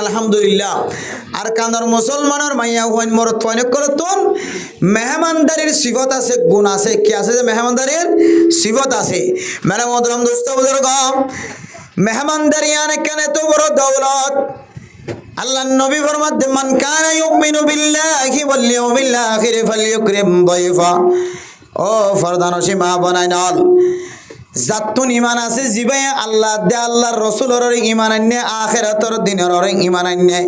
আলহামদুলিল্লাহ আর কানর মুসলমানের মাইয়া হইন মরত হইন করতন মেহমানদারির সিফত আছে গুণ আছে কি আছে যে মেহমানদারির সিফত আছে মেরে মোহতরম দোস্ত বুজুর্গ মেহমানদারি আনে কেন এত বড় দৌলত আল্লাহ নবী ফরমাতে মান কানা ইউমিনু বিল্লাহি ওয়াল ইয়াউমিল আখির ফালইউকরিম দাইফা ও ফরদানসি মা বানাই নল জাতুন ইমান আছে জিবে আল্লাহ দে আল্লাহর রাসূলের ইমান আনে আখিরাতের দিনের ইমান আনে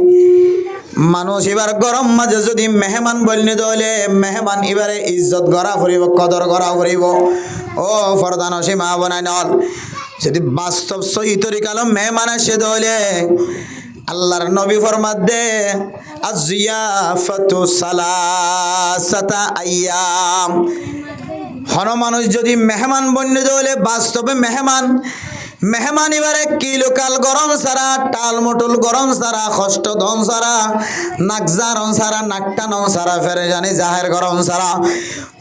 মানুষ এবার গরম মাঝে যদি মেহমান বলনে দলে মেহমান এবারে ইজ্জত করা ফুরিব কদর করা ফুরিব ও ফরদানসি মা বানাই নল যদি বাস্তব সহি তরিকালো মেহমান আসে দলে আল্লাহর নবী ফরমাত দে আজিয়াফাতু সালাসাতা আইয়াম হন মানুষ যদি মেহমান বন্যে দলে বাস্তবে মেহমান এবারে কিলোকাল গরম সারা টাল মোটল গরম সারা কষ্ট দন সারা নাকজারন সারা নাকটানন সারা ফেরে জানি জাহের গরম সারা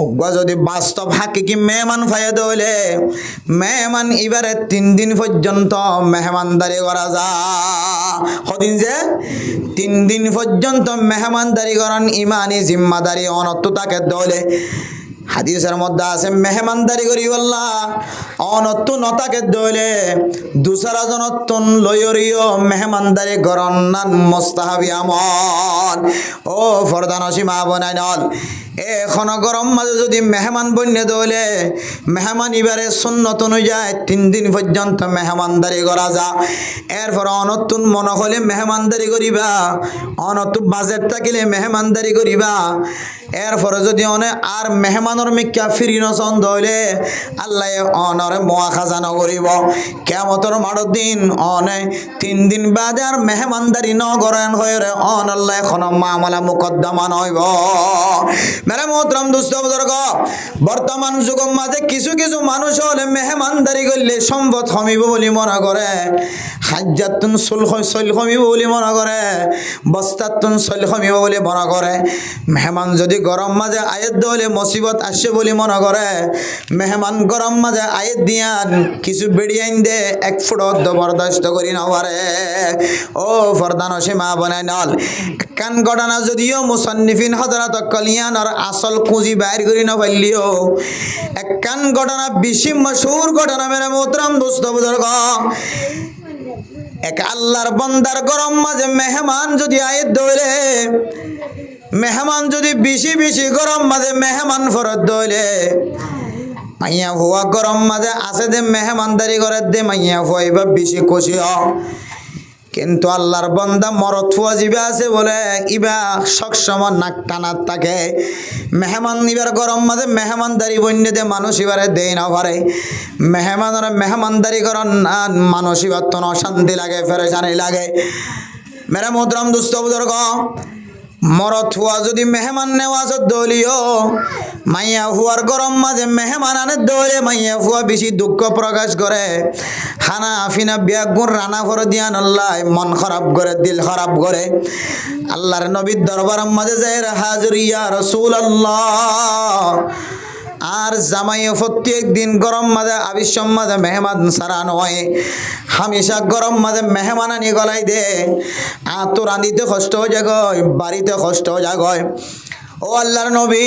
উগ্র যদি বাস্তব হাকিকি মেহমান ফাইয়ে দলে মেহমান এবারে 3 দিন পর্যন্ত মেহমানদারি করা যা কদিন যে 3 দিন পর্যন্ত মেহমানদারি করেন ইমানি জিম্মাদারি অনত তাকে দলে হাদিসের মধ্যে আছে মেহমানদারি করি আল্লাহ অনত্তু নতাকে দইলে দুসরা জনত্তন লয়রিও মেহমানদারি গরন্নান মুস্তাহাবি আমল ও ফরদানসি মা বনাই নল এখন গরম মাঝে যদি মেহমান বন্যে দইলে মেহমান এবারে সুন্নত অনুযায়ী 3 দিন পর্যন্ত মেহমানদারি করা যা এরপর অনত্তুন মনে হলে মেহমানদারি করিবা অনত্তু বাজেট থাকিলে মেহমানদারি করিবা এরপরে যদি অনে আর মেহমানের মিক্কা ফিরি নচন্দ হইলে আল্লাহ অনরে মোয়া খাজানো করিব কিয়ামতের মাঠের দিন অনে 3 দিন বাদে আর মেহমানদারি ন করেন হয়ে রে অন আল্লাহ এখন মামলা মুকদ্দমা নইব মেরে মোহতরম দুস্থ বুজুর্গ বর্তমান যুগের মাঝে কিছু কিছু মানুষ হলে মেহমানদারি করলে সম্পদ কমিব বলে মনে করে হাজ্জাতুন সল কমিব বলে মনে করে বস্তাতুন সল কমিব বলে মনে করে মেহমান যদি গরম মাঝে আয়াত দলে মুসিবত আসে বলে মনে করে মেহমান গরম মাঝে আয়াত দিয়ান কিছু বেড়ি আইন দে 1 ফুট বরদাস্ত করি না পারে ও ফরদানসি মা বানাই নল কান ঘটনা যদিও মুসান্নিফিন হযরত কলিয়ান আর আসল কুঁজি বাইর করি না পারলিও এক কান ঘটনা বেশি মশহুর ঘটনা মেরে মোহতরম দোস্ত বুজুর্গ এক আল্লাহর বান্দার গরম মাঝে মেহমান যদি আয়াত দলে মেহমান যদি বেশি বেশি গরম মাঝে মেহমান ফরত দইলে মাইয়া হুয়া গরম মাঝে আছে যে মেহমানদারি করে দে মাইয়া হুয়া এবার বেশি খুশি হ কিন্তু আল্লাহর বান্দা মরত হুয়া জিবা আছে বলে ইবা সবসময় নাক টানাত থাকে মেহমান এবার গরম মাঝে মেহমানদারি বন্যে দে মানুষ এবারে দেয় না পারে মেহমানের মেহমানদারি করেন না মানুষ এবার তো অশান্তি লাগে ফেরেশানি লাগে মেরা মোহতরম দুস্থ বুজুর্গ মরত হুয়া যদি মেহমান নেওয়াজ দলিও মাইয়া হুয়ার গরম মাঝে মেহমান আনে দলে মাইয়া হুয়া বেশি দুঃখ প্রকাশ করে হানা আফিনা বিয়াগুন রানা করে দিয়ান আল্লাহ মন খারাপ করে দিল খারাপ করে আল্লাহর নবীর দরবারের মাঝে যায় হাজির ইয়া রাসূলুল্লাহ আর জামাই প্রত্যেক দিন গরম মাঝে আবিশ্বম মাঝে মেহমান সারা নয় হামেশা গরম মাঝে মেহমান আনি গলাই দে তো রাঁধিতে কষ্ট হয়ে যাগয় বাড়িতে কষ্ট হয়ে যাগয় ও আল্লাহর নবী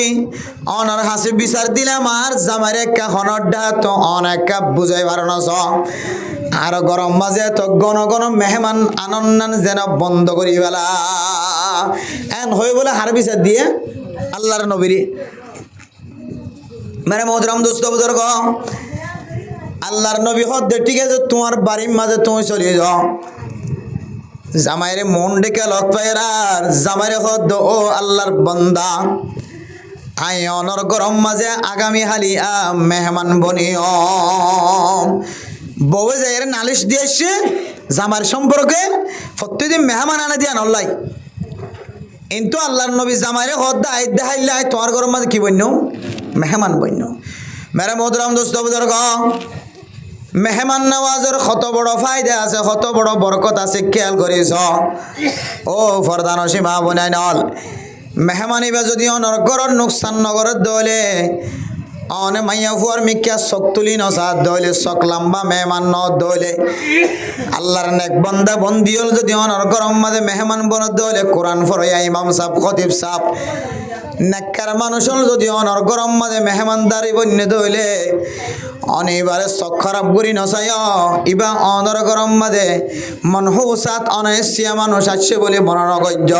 অনার হাসি বিচার দিলাম আর জামাইর একটা হনরডা তো অনেক বুঝাই পারো আর গরম মাঝে তো গণ গণ মেহমান আনন্দান যেন বন্ধ করি বেলা এন হয়ে বলে হার বিচার দিয়ে আল্লাহর নবীর মেরে মোহতরম দোস্ত বুজুর্গ আল্লাহর নবী হদ ঠিক আছে তোমার বাড়ির মাঝে তুমি চলে যাও জামাইরে মন ডেকে লক পায়রার জামাইরে হদ ও আল্লাহর বান্দা আই অনর গরম মাঝে আগামী হালি মেহমান বনিও বউ যায় নালিশ দিয়ে এসছে জামার সম্পর্কে প্রত্যেকদিন মেহমান আনে দিয়া নল্লাই কিন্তু আল্লাহর নবী জামাইরে হদ আইদ দেখাইলে তোমার গরম মাঝে কি বন্য মেহমান বন্য মেরে মোহতরম দোস্ত বুজুর্গ মেহমান নওয়াজের কত বড় ফায়দা আছে কত বড় বরকত আছে খেয়াল করিস ও ফরদানসি মা বোনাই নল মেহমান এবার যদি অনর ঘরের নোকসান নগরের দলে অনে মাইয়া ফুয়ার মিক্কা চক তুলি নসাদ দইলে চক লম্বা মেহমান ন দইলে আল্লাহর নেক বন্দা বন্দি হল যদি অনর গরম মাঝে মেহমান বন দইলে কোরআন ফরয়া ইমাম সাহেব খতিব সাহেব নেককার মানুষ হল যদি অনর গরম মাঝে মেহমানদারি বন্য দইলে অনেবারে চক খারাপ করি নসায় ইবা অনর গরম মাঝে মনহুসাত অনেসিয়া মানুষ আছে বলে বর্ণনা গজ্য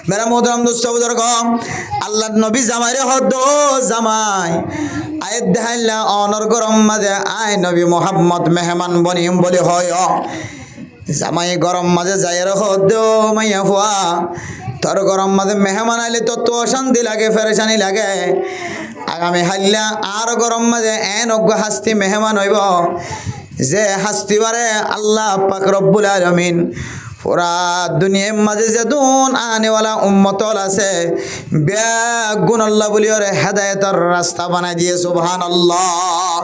মেরা মোহতারাম দোস্ত বুজুর্গ আল্লাহর নবী জামাইরে হদ জামাই আয়াত দেখাইলা অনর গরম মাঝে আয় নবী মোহাম্মদ মেহমান বনিম বলে হয় জামাই গরম মাঝে যাই হদ মাইয়া ফুয়া তোর গরম মাঝে মেহমান আইলে তো তো অশান্তি লাগে ফেরেশানি লাগে আগামী হাল্লা আর গরম মাঝে এন অজ্ঞ হাস্তি মেহমান হইব যে হাস্তি বারে আল্লাহ পাক রব্বুল আলামিন পুরা দুনিয়ার মাঝে যে দুন আনেওয়ালা উম্মতল আছে বেগুন আল্লাহ বলি ওরে হেদায়েতের রাস্তা বানাই দিয়ে সুবহানাল্লাহ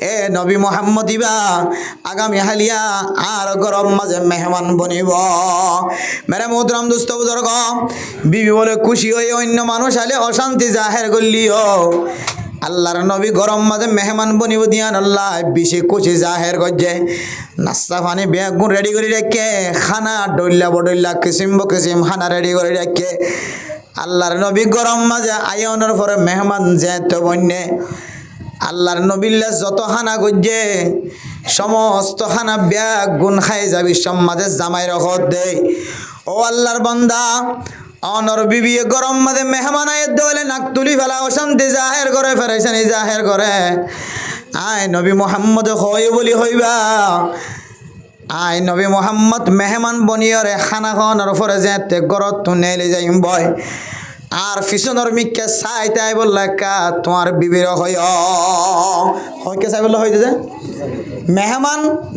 এ নবী মুহাম্মদ ইবা আগামী হালিয়া আর গরম মাঝে মেহমান বনিব মেরে মোহতরম দোস্ত বুজুর্গ বিবি বলে খুশি হয়ে অন্য মানুষ আলে অশান্তি জাহের করলিও আল্লাহর নবী গরম মাঝে মেহমান বনিব দিয়ান আল্লাহ বেশি খুশি জাহের করছে নাস্তা পানি বেগুন রেডি করে রেখে খানা ডইল্লা বডইল্লা কিসিম কিসিম খানা রেডি করে রেখে আল্লাহর নবী গরম মাঝে আয়নের পরে মেহমান যেত বন্যে আল্লাহর নবীল্লা যত খানা করছে সমস্ত খানা বেগুন খাই যাবি সমাজে জামাই রখত দেয় ও আল্লাহর বান্দা অনর বিবি গরম মাঝে মেহমান আয় দলে নাক তুলি ফেলা অশান্তি জাহের করে ফেরেশানি জাহের করে আয় নবী মোহাম্মদ হয় বলি হইবা আয় নবী মোহাম্মদ মেহমান বনিয়রে খানা খাওয়ানোর পরে যেতে গরত তুনেলে যাইম বয় আর ফিসনের মিককে চাই তাই বললে কা তোমার বিবির হয়কে চাই বললে হইতে যে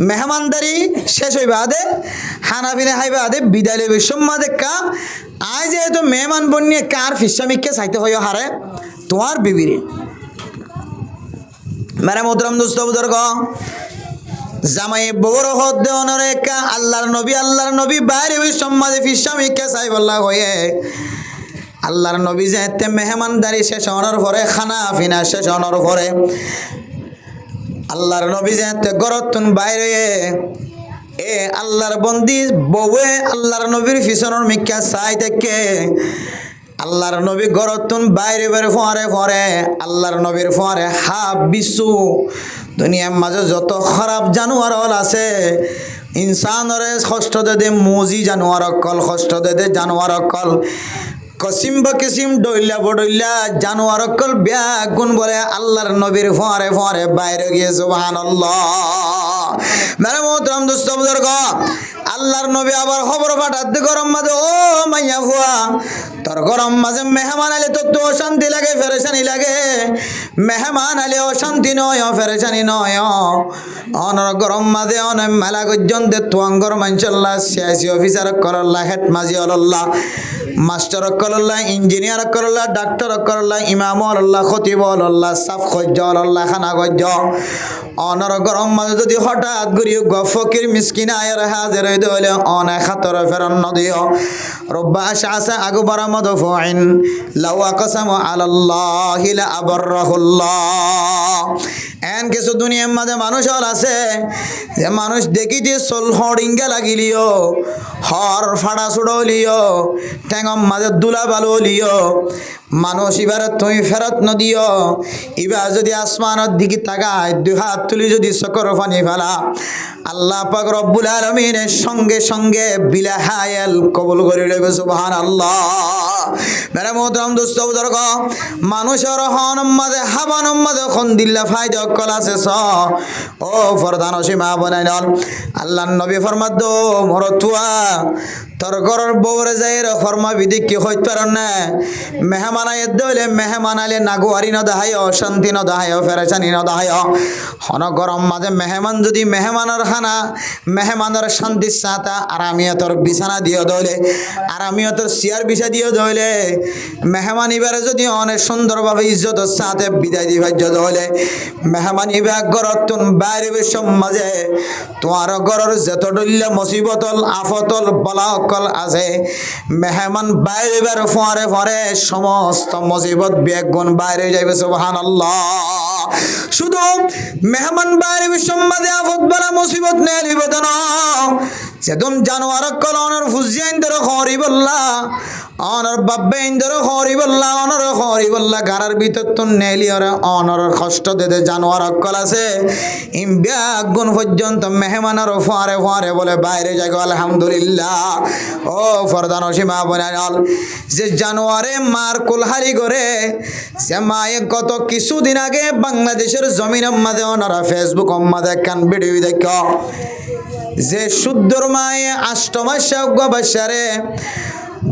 মেহমানদারি শেষ হইবা আদে খানা পিনে খাইবা আদে বিদায় লইবে সম্মাদে কা আয় যেহেতু মেহমান বনিয়ে কার ফিসা মিককে চাইতে হয় হারে তোমার বিবিরে মেরে মোহতরম দোস্ত বুজুর্গ জামাই বড় হদ দেওয়ানোর একা আল্লাহর নবী বাইরে ওই সমাজে ফিসামিকে চাই বললা হয়ে আল্লাহর নবী যেতে মেহমানদারি শেষ হওয়ার পরে খানা পিনা শেষ হওয়ার পরে আল্লাহর নবী যেতে গরতুন বাইরে এ আল্লাহর বন্দি বউয়ে আল্লাহর নবীর ফিসনের মিকা চাই থেকে আল্লাহর নবী গরতুন বাইরে বাইরে ফোয়ারে ফরে আল্লাহর নবীর ফোয়ারে হাফ বিশু দুনিয়ার মাঝে যত খারাপ জানোয়ার হল আছে ইনসানরে কষ্ট দে মজি জানোয়ার অকল কষ্ট দে জানোয়ার অকল কসিম বা কিসিম ডইলা বডইলা জানোয়ার অকল বেগুন বলে আল্লাহর নবীর ফোয়ারে ফোয়ারে বাইরে গিয়ে সুবহানাল্লাহ মেরে মোহতরম দোস্ত বুজুর্গ আল্লাহর নবী আবার খবর পাঠাতে গরম মাঝে ও মাইয়া ফুয়া তোর গরম মাঝে মেহমান আলে তো অশান্তি লাগে ফেরেশানি লাগে মেহমান আলে অশান্তি নয় ফেরেশানি নয় অনর গরম মাঝে অন মেলা পর্যন্ত তুয়াঙ্গর মানসাল্লাহ সিআইসি অফিসার করল্লা হেড মাজি আল্লাহ মাস্টার করল্লা ইঞ্জিনিয়ার করল্লা ডাক্তার করল্লা ইমাম আল্লাহ খতিব আল্লাহ সাফ খজ্জ আল্লাহ খানা খজ্জ অনর গরম মাঝে যদি হঠাৎ ঘুরি ফকির মিসকিন আয়ের হাজির হইতে হলে অনেক খাতর ফেরন নদিও রব্বা আশা আগু বারামদ ফুইন লাওয়া কসম আলাল্লাহি লা আবরাহুল্লাহ এন কিছু দুনিয়ার মাঝে মানুষ হল আছে যে মানুষ দেখি যে সোল হরিঙ্গা লাগিলিও হর ফাড়া ছুড়লিও ঠেঙম মাঝে দুলা বালুলিও মানুষ এবার তুই ফেরত নদিও এবার যদি আসমানের দিকে তাকায় দুই হাত তুলি যদি চকর পানি ফেলা আল্লাহ পাক রব্বুল আলামিনের সঙ্গে সঙ্গে বিলাহায়াল কবুল করে লইবে সুবহানাল্লাহ মেরে মোহতরম দোস্ত বুজুর্গ মানুষের হনম মাঝে হাবানম মাঝে খন্দিল্লা ফায়দা অকল আছে ও ফরদান সীমা বনাই নল আল্লাহর নবী ফরমাদ দো মরতুয়া তোর ঘরের বউরে যাই ফরমা বিধি কি হইতে পার না মেহমান আয় দইলে মেহমান আলে নাগুয়ারি ন দাহায় অশান্তি ন দাহায় ফেরেশানি ন দাহায় হন গরম মাঝে মেহমান যদি মেহমানের খানা মেহমানের শান্তি চাতা আরামিয়তর বিছানা দিও দইলে আরামিয়তর চেয়ার বিছা দিও দইলে হইলে মেহমান ইবারে যদি অনেক সুন্দরভাবে ইজ্জতের সাথে বিদায় দিবার যদি হলে মেহমান ইবার গরতুন বাইরে সমাজে তোমার ঘরের যত ডল্লা মুসিবতল আফতল বলাকল আছে মেহমান বাইরে বার ফরে ফরে সমস্ত মুসিবত বেগুন বাইরে যাইবে সুবহানাল্লাহ। শুধু মেহমান বাইরে সমাজে আফত বলা মুসিবত নেই লিবত না সেদম জানোয়ার কলনের ফুজিয়াইন ধরে খরি বললা অনর বাব্বেইন ধরে খরি বললা অনর খরি বললা গারার ভিতর তো নেলি ওরা অনর কষ্ট দেতে জানোয়ার কল আছে ইমবিয়া গুণ পর্যন্ত মেহমানের ফরে ফরে বলে বাইরে যাগো আলহামদুলিল্লাহ। ও ফরদান সীমা বনাল যে জানোয়ারে মার কুলহারি করে সে মায়ে গত কিছুদিন আগে বাংলাদেশের জমিনের মাঝে ওনারা ফেসবুক মাঝে কান ভিডিও দেখ যে শুদ্ধর মায়ে আষ্টমাসে বাসারে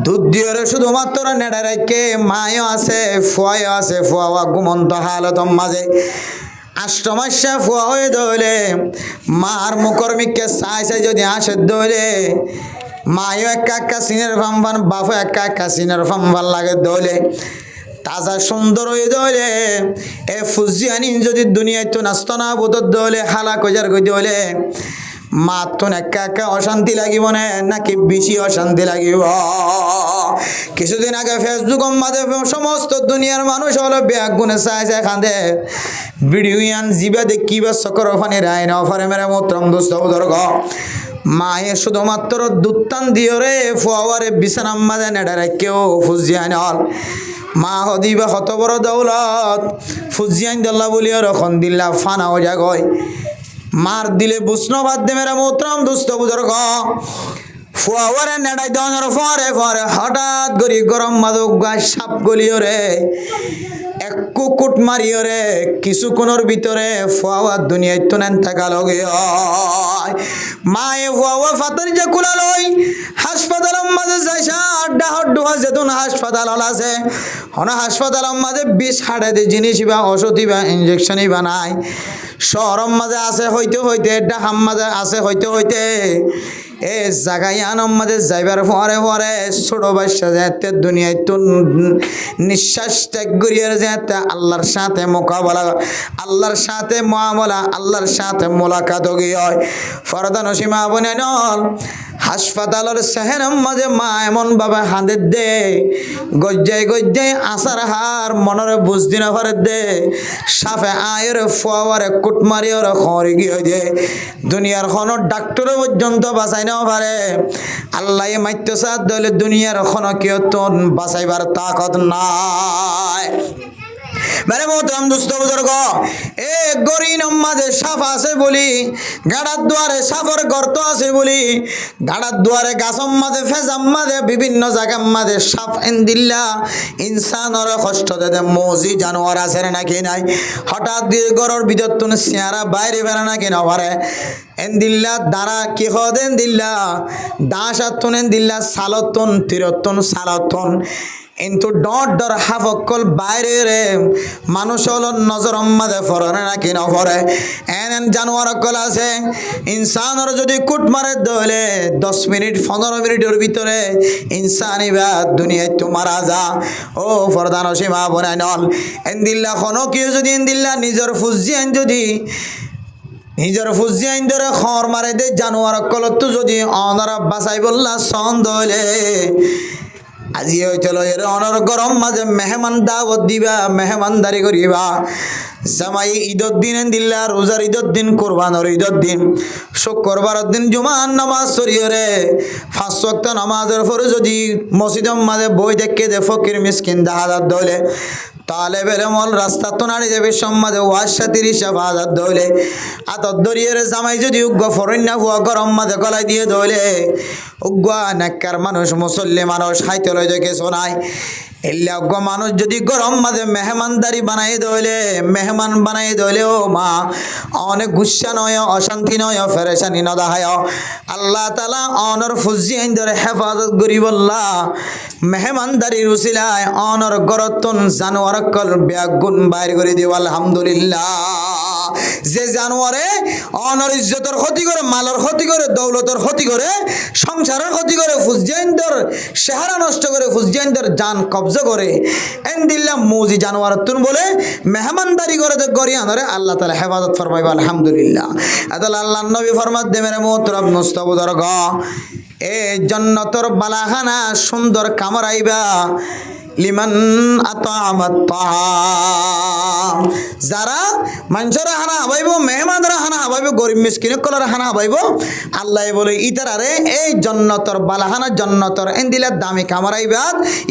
দুধ দিয়ে শুধুমাত্র নেড়ে রেখে মায়ও আছে ফুয়াও আছে ফুয়া ঘুমন্ত হালত মাঝে আষ্টমাসে ফুয়া হয়ে দইলে মার মুকর্মিককে চাই চাই যদি আসে দইলে মায়ও একা একা সিনের ফাম্বান বাপও একা একা সিনের ফাম্বান লাগে দইলে তাজা সুন্দর হয়ে দইলে এ ফুজিয়ানি যদি দুনিয়ায় তো নাস্ত না বোধ দইলে হালা কজার গই দইলে মার তো একা একা অশান্তি লাগিব না নাকি বেশি অশান্তি লাগিব। কিছুদিন আগে ফেসবুক মাধ্যমে সমস্ত দুনিয়ার মানুষ হলো ব্যাগ গুনে চাই চাই খাঁদে ভিডিও আন জিবা দেখিবা চকর ফানি রায় না ফারে মেরে মোত্রম দুস্থ দর্গ মায়ে শুধুমাত্র দুত্তান দিয়ে রে ফুয়ারে বিছানার মাঝে নেড়ে কেউ ফুজিয়ান হল মা হদিবা কত বড় দৌলত ফুজিয়ান দল্লা বলিও রখন দিল্লা ফানাও জাগয় মার দিলে বুঝনবাদ দে মেরা মোত্রম দুস্থ বুজুর্গ ফুয়ারে নেড়াই দনের ফরে ফরে হঠাৎ করি গরম মাদক গাছ সাপ গলিও রে এক কুকুট মারিও রে কিছুক্ষণের ভিতরে ফুয়া দুনিয়ায় তো নেন থাকা লগে মায়ে ফুয়া ফাতর যে কুলালই হাসপাতালের মাঝে যাইসা আড্ডা হড্ডুয়া যেতুন হাসপাতাল আছে হনা হাসপাতালের মাঝে বিষ হাড়ে জিনিস বা ওষুধ বা ইঞ্জেকশনই বানায় শহরের মাঝে আছে হইতে হইতে ডাহাম মাঝে আছে হইতে হইতে এ জায়গায় আনম মাঝে যাইবার পরে পরে ছোট বাচ্চা যেতে দুনিয়ায় তো নিঃশ্বাস ত্যাগ করিয়ে যেতে আল্লাহর সাথে মোকাবেলা আল্লাহর সাথে মুআমালা আল্লাহর সাথে মোলাকাত হয় ফরদান সীমা বনে নল হাসপাতালের সেহেনের মাঝে মা এমন ভাবে হাঁদে দে গজ্জাই গজ্জাই আসার হার মনের বুঝদি না পারে দে সাফে আয়ের ফুয়ারে কুটমারি ওর খড়ি গিয়ে দে দুনিয়ার কোনো ডাক্তার পর্যন্ত বাঁচাই না পারে আল্লাহ মাইত্য সাথ দলে দুনিয়ার কোনো কেউ তো বাঁচাইবার তাকত নাই। মেরে মোহতরম দুস্থ বুজুর্গ এ গরিন মাঝে সাপ আছে বলি গাড়ার দুয়ারে সাপের গর্ত আছে বলি গাড়ার দুয়ারে গাছম মাঝে ফেজাম মাঝে বিভিন্ন জায়গার মাঝে সাপ এন্দিল্লা ইনসানর কষ্ট দেতে মৌজি জানোয়ার আছে নাকি নাই হঠাৎ দিয়ে গরর ভিতর তুন চেহারা বাইরে বেড়া নাকি না পারে এন্দিল্লা দ্বারা কি হদেন দিল্লা দাস আত্মন দিল্লা সালতন তিরতন সালতন কিন্তু ডর ডর হাফকল বাইরে রে মানুষ হলো নজর মাঝে ফরে নাকি না ফরে এন জানোয়ার কল আছে ইনসানের যদি কুট মারে দলে 10 মিনিট 15 মিনিটের ভিতরে ইনসান ইবা দুনিয়ায় তো মারা যা ও ফরদান সীমা বনাই নল এন্দিল্লা কোনো কেউ যদি এন্দিল্লা নিজের ফুজিয়ান যদি নিজের ফুজিয়ান ধরে খর মারে দে জানোয়ার কলত যদি অনারা বাসাই বললা সন্দ হলে আজি হইতে এর অনর গরম মাঝে মেহমান দাওয়াত দিবা মেহমানদারি করিবা জামাই ঈদের দিন দিল্লা রোজার ঈদের দিন কোরবানোর ঈদের দিন শুক্রবারের দিন জুমার নামাজ সরিয়ে 5 ওয়াক্ত নামাজের পরে যদি মসজিদের মাঝে বই দেখে দে ফকির মিসকিন দাহাদার দলে তালে বেলে মল রাস্তা তো নাড়ি যাবে সমাজে ওয়াশা 30,000 দলে আতর দরিয়ে জামাই যদি উগ্র ফরন্যা হুয়া গরম মাঝে গলায় দিয়ে দলে উগ্র নাক্কার মানুষ মুসল্লি মানুষ হাইতে লই দেখে শোনায় এল্লা উগ্র মানুষ যদি গরম মাঝে মেহমানদারি বানাই দলে মেহমান বানাই দলে ও মা অনেক গুসা নয় অশান্তি নয় ফেরেশানি নদাহায় আল্লাহ তাআলা অনর ফুজিয়ান ধরে হেফাজত করি বললা মেহমানদারি রুসিলায় অনর গরতন জানোয়ার কল ব্যাগুন বাইর করে দিও আলহামদুলিল্লাহ। যে জানোয়ারে অনর ইজ্জতের ক্ষতি করে মালের ক্ষতি করে দৌলতের ক্ষতি করে সংসারের ক্ষতি করে ফুজিয়ান ফুজিয়ানদের চেহারা নষ্ট করে ফুজিয়ানদের জান কবজা করে এন্দিল্লা মুজি জানোয়ার তুন বলে মেহমানদারি করে গরিয়া ধরে আল্লাহ তাআলা হেফাজত ফরমাইবা আলহামদুলিল্লাহ। আদাল আল্লাহ নবী ফরমাত দে মেরে মোহতরম মুস্তাবুদর গ এ জান্নাতর বালাখানা সুন্দর কামরাইবা লিমান আতামাত তাআম যারা মানুষরা হানা হাবাইব মেহমানরা হানা হাবাইব গরিব মিসকিন কলরা হানা হাবাইব আল্লাহ বলে ইতারারে এই জান্নাতর বালাখানা জান্নাতর এন্দিলা দামি কামরাইবা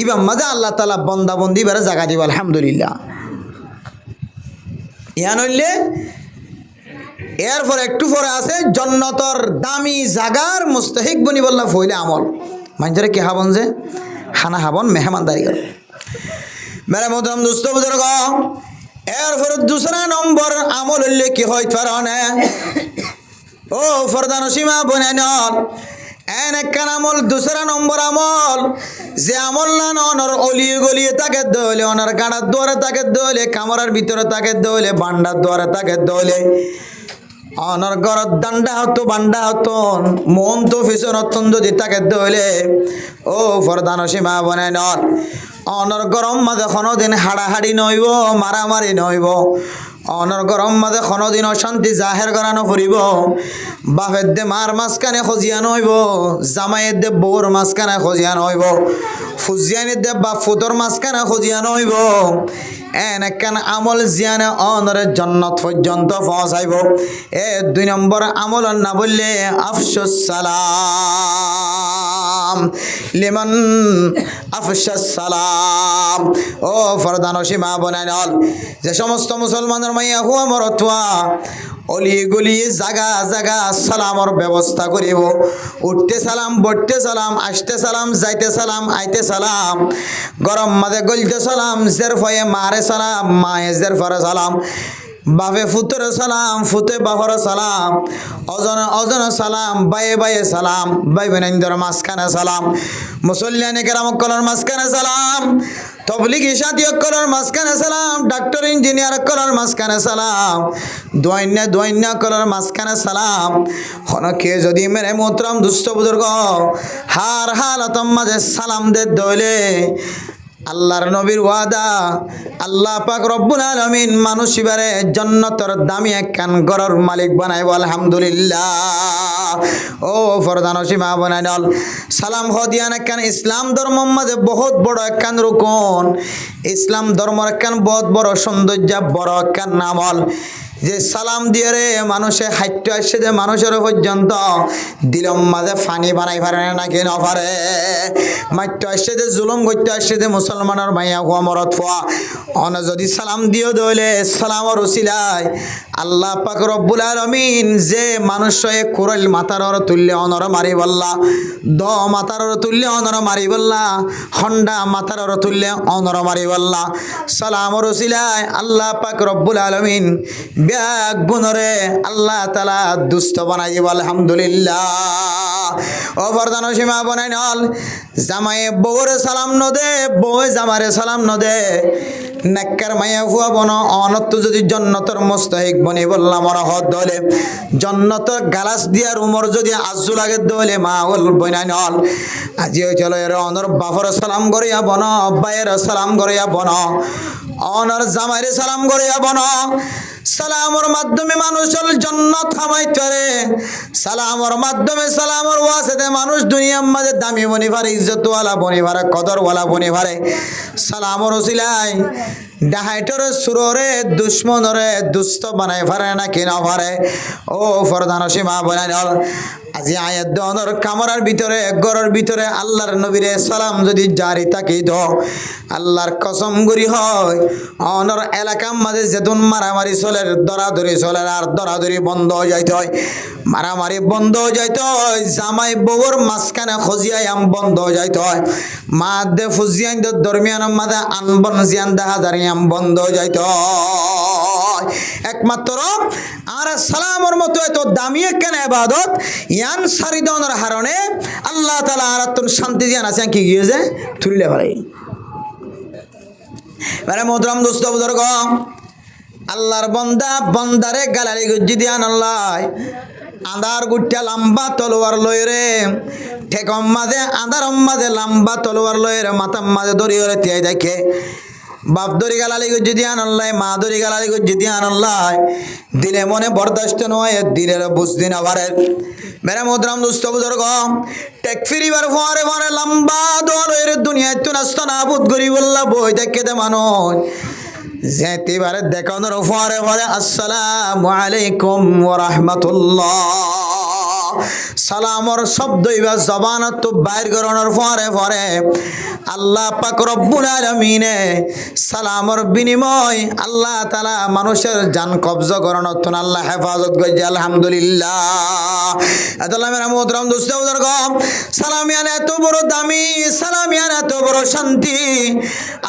ইবা মাঝে আল্লাহ তাআলা বান্দা বন্দি বারে জায়গা দিব আলহামদুলিল্লাহ। ইয়ান হইলে এরপর একটু পরে আছে জান্নাতর দামি জাগার মুস্তাহিক বনি বললা ফইলে আমল মানুষরা কি হাবন যে খানা হাবন মেহমানদারি করে মেরে মোহতরম দোস্ত বুজুর্গ। এরপর দুসরা নম্বর আমল হইলে কি হয় ফারনে ও ফরদান সীমা বনাইনল এন একখান আমল দুসরা নম্বর আমল যে আমল না অনর অলিয়ে গলিয়ে তাকে দলে অনার গাড়ার দুয়ারে তাকে দলে কামরার ভিতরে তাকে দলে বান্ডার দুয়ারে তাকে দলে অনর গরত দান্ডা হতো বান্ডা হতন মন তো ফিসর হতন যদি তাকে দলে ও ফরদান সীমা বনাইনল অনর গরম মাঝে কোনোদিন হাড়াহাড়ি নইব মারামারি নইব অনর গরম মাঝে কোনোদিন অশান্তি জাহের করানো ফুরিব বাপের দে মার মাঝখানে খজিয়া নইব জামাইয়ের দে বউর মাঝখানে খজিয়া নইব ফুজিয়ানের দে বাপ ফুতর মাঝখানে খজিয়া নইব এন একখান আমল জিয়ানে অনরের জান্নাত পর্যন্ত পৌঁছাইব। এ 2 নম্বর আমল না বললে আফসুস সালাম লিমান আফসাস সালাম ও ফরদান সীমা বনাইনল যে সমস্ত মুসলমানের মাইয়া হুয়া মরতুয়া অলি গলি জাগা জাগা সালামর ব্যবস্থা করিব উঠতে সালাম বটতে সালাম আসতে সালাম যাইতে সালাম আইতে সালাম গরম মাঝে গলতে সালাম জের ফয়ে মারে সালাম মায়ে জের ফরে সালাম বাপে ফুতরে সালাম ফুতে বাপর সালাম অজনে অজনে সালাম বায়ে বায়ে সালাম ভাই বোনেদের মাঝখানে সালাম মুসল্লিয়ানে কেরাম কলর মাঝখানে সালাম তবলিগি সাথী কলর মাঝখানে সালাম ডাক্তার ইঞ্জিনিয়ার কলর মাঝখানে সালাম দোয়াইন্য কলর মাঝখানে সালাম হনকে যদি মেরে মোহতরম দুস্থ বুজুর্গ হার হালতম মাঝে সালাম দে দইলে আল্লাহর নবীর ওয়াদা আল্লাহ পাক রব্বুল আলামিন মানুষ ইবারে জান্নাতের দামি একখান ঘরের মালিক বানাইব আলহামদুলিল্লাহ। ও ফরদান সীমা বানাইনল সালাম হদিয়ান একখান ইসলাম ধর্ম মাঝে বহুত বড় একখান রুকন ইসলাম ধর্মের একখান বহুত বড় সৌন্দর্য বড় একখান আমল যে সালাম দিয়ে রে মানুষে হাইটে আসছে যে মানুষের পর্যন্ত দিলম মাঝে ফানি বানাই পারে নাকি না পারে মাইটে আসছে যে জুলুম করতে আসছে যে মুসলমানের মাইয়া হুয়া মরত ফুয়া অন যদি সালাম দিও দইলে সালামর উসিলায় আল্লাহ পাক রব্বুল আলামিন যে মানুষে কুরল মাতার তুল্য অনর মারি বললা দ মাতার তুল্য অনর মারি বললা হন্ডা মাতার তুল্য অনর মারি বললা সালামর উসিলায় আল্লাহ পাক রব্বুল আলামিন ব্যাগ গুণরে আল্লাহ তাআলা দুস্থ বানাই দিব আলহামদুলিল্লাহ। ও ফরদান সীমা বনাইনল জামায়ে বউরে সালাম নদে বউ জামারে সালাম নদে নেককার মাইয়া ফুয়া বন অনত যদি জান্নাতের মুস্তাহিক বনি বললাম রহত দলে জান্নাতের গালাস দিয়ার উমর যদি আজু লাগে দলে মা ওল বনাইনল আজি চলো এর অনর বাফর সালাম করিয়া বন আব্বায়ের সালাম করিয়া বন অনর জামাইরে সালাম করিয়া বন সালামর মাধ্যমে মানুষের জান্নাত কামাইতে পারে সালামর মাধ্যমে সালামর ওয়াসিতে মানুষ দুনিয়ার মাঝে দামি বনি পারে ইজ্জতওয়ালা বনি পারে কদরওয়ালা বনি পারে সালামর ওসিলায় ডাহাইটর সুররে দুশ্মনরে দুস্থ বানাই পারে না কি না পারে ও ফরদান সীমা বনাইনল আজি আয়াত দনর কামরার ভিতরে ঘরের ভিতরে আল্লাহর নবীরে সালাম যদি জারি থাকি দ আল্লাহর কসম করি হয় অনর এলাকার মাঝে যেতুন মারামারি চলে দরাদরি চলে আর দরাদরি বন্ধ হয়ে যাইতে হয় মারামারি বন্ধ হয়ে যাইতে হয় জামাই বউর মাঝখানে খজিয়াম বন্ধ হয়ে যাইতে হয় মা দে ফুজিয়ান দরমিয়ানের মাঝে আনবন জিয়ান দেখা দাঁড়িয়াম বন্ধ হয়ে যাইতে হয় একমাত্র আর সালামর মতো এত দামি কেন ইবাদত ইয়ান সারি দনের হারণে আল্লাহ তাআলা আর শান্তি জিয়ান আছে কি গিয়েছে তুললে ভাই মেরে মোহতরম দোস্ত বুজুর্গ আল্লাহর বান্দা বান্দারে গালারি গজ্জি দিয়ান আল্লাহ আন্ধার গুট্টা লম্বা তলোয়ার লই রে ঠেকম মাঝে আন্ধার মাঝে লম্বা তলোয়ার লই রে মাথার মাঝে দড়ি রে তিয়াই দেখে বাপ দড়ি গালালি গুজি দিয়ে আনল্লাই মা দড়ি গালালি গুজি দিয়ে আনল্লাই দিলে মনে বরদাস্ত নয় দিলের বুঝদিন আবার মেরা মোদরাম দুস্থ বুজুর্গ টেক ফিরিবার ফরে ফরে লম্বা দলের দুনিয়ায় তো নাস্ত না বুধ গরি বললা বই দেখে দে মানুষ যেতেবারে দেখানোর ফরে ফরে আসসালামু আলাইকুম ওয়া রাহমাতুল্লাহ সালামর শব্দ ইবা জবানত তো বাইর করানোর ফরে ফরে আল্লাহ পাক রব্বুল আলামিনে সালামর বিনিময় আল্লাহ তাআলা মানুষের জান কবজা করানোর তো আল্লাহ হেফাজত করছে আলহামদুলিল্লাহ আল্লাহ মেরা মোহতরম দোস্ত বুজুর্গ সালামিয়ান এত বড় দামি সালামিয়ান এত বড় শান্তি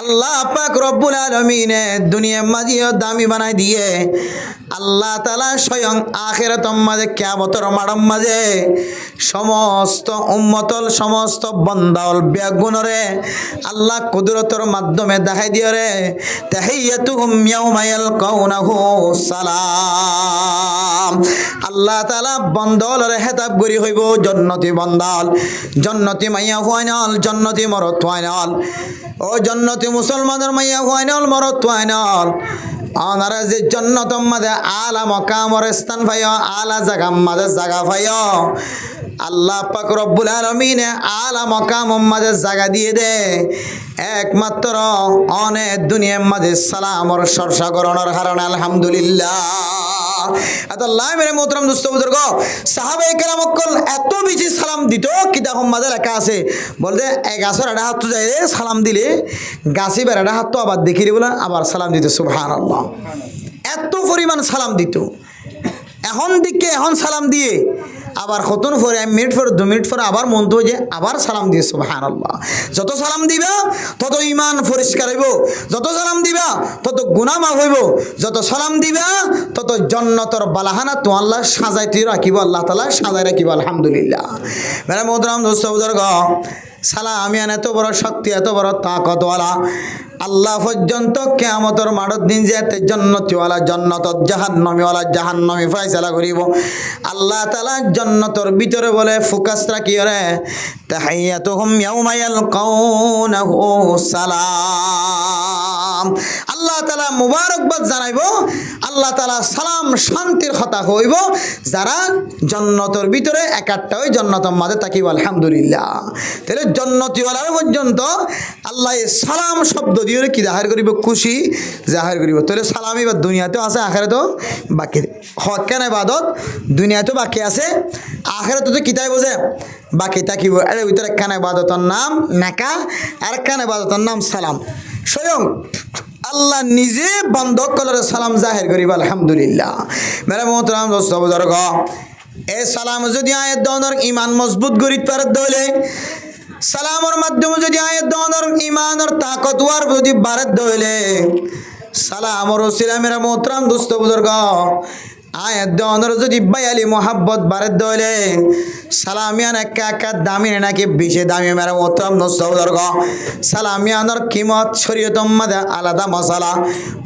আল্লাহ পাক রব্বুল আলামিনে দুনিয়া মাঝিও দামি বানাই দিয়ে আল্লাহ তাআলা স্বয়ং আখিরাতের মাঝে কিয়ামতের মাঠের মাঝে সমস্ত উম্মতল সমস্ত বান্দাল বেগুনরে আল্লাহ কুদরতের মাধ্যমে দেখাই দিয়ে রে তাহিয়াতুহুম ইয়াউমা ইয়ালকাউনাহু সালাম আল্লাহ তাআলা বান্দালরে হেতাব করি হইব জান্নাতি বান্দাল জান্নাতি মাইয়া ফাইনাল জান্নাতি মরদ ফাইনাল ও জান্নাতি মুসলমানের মাইয়া ফাইনাল মরদ ফাইনাল আনারা যে জান্নাতের মাঝে আলা মাকামর স্থান পাইও আলা জায়গা মাঝে জায়গা পাইও আল্লাহ পাক রব্বুল আলামিন আলা মাকামর মাঝে জায়গা দিয়ে দে একমাত্র অনেক দুনিয়ার মাঝে সালামর চর্চা করানোর কারণে আলহামদুলিল্লাহ আল্লাহ মেরে মোহতরম দোস্ত বুজুর্গ সাহাবায়ে কেরাম এত বেশি সালাম দিত কিতাব মাঝে লেখা আছে বলতে এক গাছের একটা হাত যায় সালাম দিলে গাছি বেড়াটা হাত তো আবার দেখিয়ে বলে আবার সালাম দিত সুবহানাল্লাহ এত পরিমাণ সালাম দিত এখন দিকে এখন সালাম দিয়ে আবার কতন পরে 1 মিনিট পর 2 মিনিট পর আবার মন তো যে আবার সালাম দিয়ে সুবহানাল্লাহ যত সালাম দিবা তত ঈমান পরিষ্কার হইব যত সালাম দিবা তত গুনাহ মাফ হইব যত সালাম দিবা তত জান্নাতের বালাহানা তো আল্লাহ সাজাইতে রাখিব আল্লাহ তাআলা সাজাই রাখিব আলহামদুলিল্লাহ মেরা মোহতরম দোস্ত বুজুর্গ সালামিয়ান এত বড় শক্তি এত বড় তাকতওয়ালা আল্লাহ পর্যন্ত কিয়ামতের মাঠের দিন যেতে জান্নাতীওয়ালা জান্নাত জাহান্নামীওয়ালা জাহান্নামী ফয়সালা করিব আল্লাহ তাআলা জান্নাতের ভিতরে বলে ফোকাস রাখি রে তাহিয়াতুহুম ইয়াউমা ইয়ালকাউনাহু সালাম আল্লাহ তাআলা মুবারকবাদ জানাইব আল্লাহ তাআলা সালাম শান্তির কথা হইব যারা জান্নাতের ভিতরে একাট্টা ওই জান্নাতের মাঝে তাকিব আলহামদুলিল্লাহ তাহলে জান্নাতীওয়ালার পর্যন্ত আল্লাহ সালাম শব্দ দিয়ে কি জাহির করিব খুশি জাহির করিব তাহলে সালাম এবার দুনিয়াতেও আছে আখিরাতেও বাকি হক কেন ইবাদত দুনিয়াতেও বাকি আছে আখিরাতে তো কিতাই বোঝে বাকি তাকিব এর ভিতরে কেন ইবাদতের নাম নেকা আর কেন ইবাদতের নাম সালাম স্বয়ং আল্লাহ নিজে বন্ধ কলরে সালাম জাহির করিব আলহামদুলিল্লাহ মেরা মোহতরম দোস্ত বুজুর্গ এই সালাম যদি আয়াত দনর ঈমান মজবুত করিতে পারে দলে সালামর মাধ্যমে যদি আয়াত দনর ঈমানের তাকতওয়ার যদি বাড়ত দলে সালামর ওসিলা মেরা মোহতরম দোস্ত বুজুর্গ আয়াত দনর যদি বায়ালি মোহাব্বত বাড়ত দলে সালামিয়ান একা দামি নাকি বেশি দামি মেরা মোহতরম দোস্ত বুজুর্গ সালামিয়ানের কিমত শরীয়তের মধ্যে আলাদা মশলা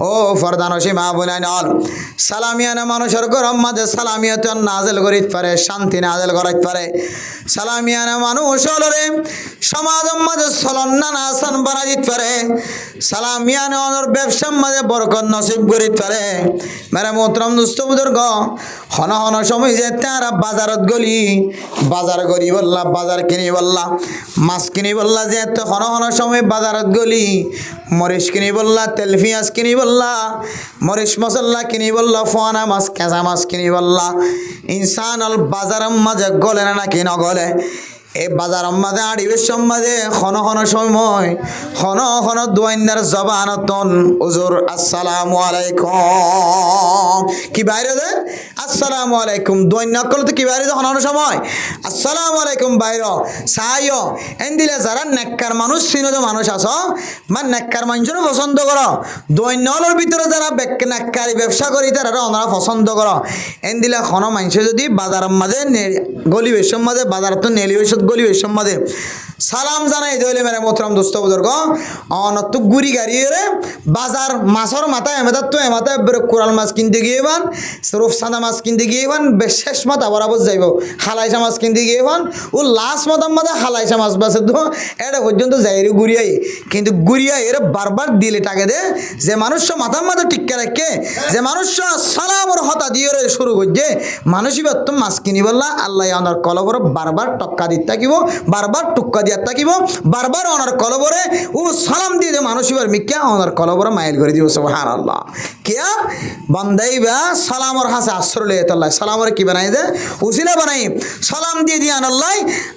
ও ফরদান সীমা বুনাইনল সালামিয়ান মানুষের গরম মাঝে সালামিয়ত নাজেল করিতে পারে শান্তি নাজেল করাইতে পারে সালামিয়ান মানুষ হলরে সমাজের মাঝে চলন আসান বানাই দিতে পারে সালামিয়ান ওর ব্যবসার মাঝে বরকত নসিব করিতে পারে মেরা মোহতরম দোস্ত বুজুর্গ হন হন সময় যে তারা বাজারত গলি বাজার করি বললা বাজার কিনি বললা মাছ কিনি বললা যে হন হন সময় বাজারত গলি মরিচ কিনি বললা তেল পেঁয়াজ কিনি বললা মরিচ মশলা কিনি বললা ফোয়ানা মাছ কেঁচা মাছ কিনি বললা ইনসান অল বাজারের মাঝে গলে না নাকি নগলে এই বাজারের মাঝে আড়িবের মাঝে খন সময় খন দোয়াইন্দার জবানতন হুজুর আসসালামু আলাইকুম কি বাইরে দে আসসালামু আলাইকুম দোয়াইন্না করলে তো কি বাইরে দে খন সময় আসসালামু আলাইকুম বাইর সাইও এন দিলে যারা নেককার মানুষ চিনো মানুষ আছো মানে নেককার মানুষের পছন্দ করো দোয়াইন্নর ভিতরে যারা নেককারি ব্যবসা করি তারা ওনারা পছন্দ করো এন দিলে খন মানুষ যদি বাজারের মাঝে গলি বেশর মাঝে বাজার তো নেলি গলি বেশর মাঝে সালাম জানাই দইলে মেরে মোহতরম দোস্ত বুজুর্গ অনত গুড়ি গাড়িয়ে রে বাজার মাছর মাথায় এমাদার তো এমাথায় কোরাল মাছ কিনতে গিয়ে বান রূপসাদা মাছ কিনতে গিয়ে বান শেষ মাথা বরাবর যাইব হালাইসা মাছ কিনতে গিয়ে বান ও লাস্ট মাথার মাথা হালাইসা মাছ বাসে তো এটা পর্যন্ত যাই রে গুড়িয়াই কিন্তু গুড়িয়াই এর বারবার দিলে টাকে দে যে মানুষ মাথার মাথা টিক্কা রাখে যে মানুষ সালামর হতা দিয়ে শুরু করছে মানুষই বাত্ত মাছ কিনি বললা আল্লাহ অনার কলবর বারবার টক্কা দিতে থাকিব বারবার টুক্কা দিয়ে থাকিব বারবার অনার কলবরে ও সালাম দিয়ে মানুষইবার মিক্কা অনার কলবরে মাইল করে দিব সুবহানাল্লাহ কিয়া বান্দাইবা সালামর হাসে আশ্রয় লইতে আল্লাহ সালামর কি বানাই দে উসিলা বানাই সালাম দিয়ে দিয়ান আল্লাহ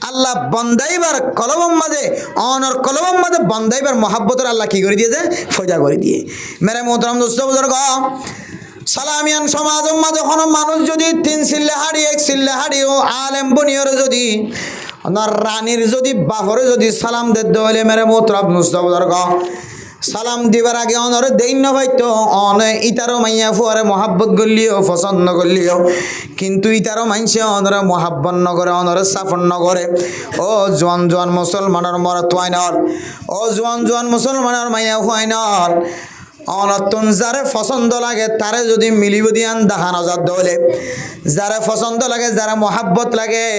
আল্লাহ বান্দাইবার কলবম মাঝে অনার কলবম মাঝে বান্দাইবার মহাব্বতের আল্লাহ কি করে দিয়ে যায় ফয়দা করে দিয়ে মেরে মোহতরম দোস্ত বুজুর্গ সালামিয়ান সমাজের মাঝে কোনো মানুষ যদি 3 সিল্লে হাড়ি 1 সিল্লে হাড়ি ও আলেম বনিয়র যদি ওনার রানীর যদি বাহরে যদি সালাম দিতে হলে মেরে মোহতরম দোস্ত বুজুর্গ সালাম দিবার আগে অনরে দৈন্য হয়তো অনে ইতারও মাইয়া ফুয়ারে মহাব্বত করলিও পছন্দ করলিও কিন্তু ইতারও মাইনসে অনরে মহাব্বত নগরে অনরে সাফন নগরে ও জোয়ান জোয়ান মুসলমানের মর তোয়াইনর ও জোয়ান জোয়ান মুসলমানের মাইয়া ফুয়াইনর অনতুন যারে পছন্দ লাগে তারে যদি মিলিব দিয়ান দাহান হাজার দলে যারে পছন্দ লাগে যারা মহাব্বত লাগে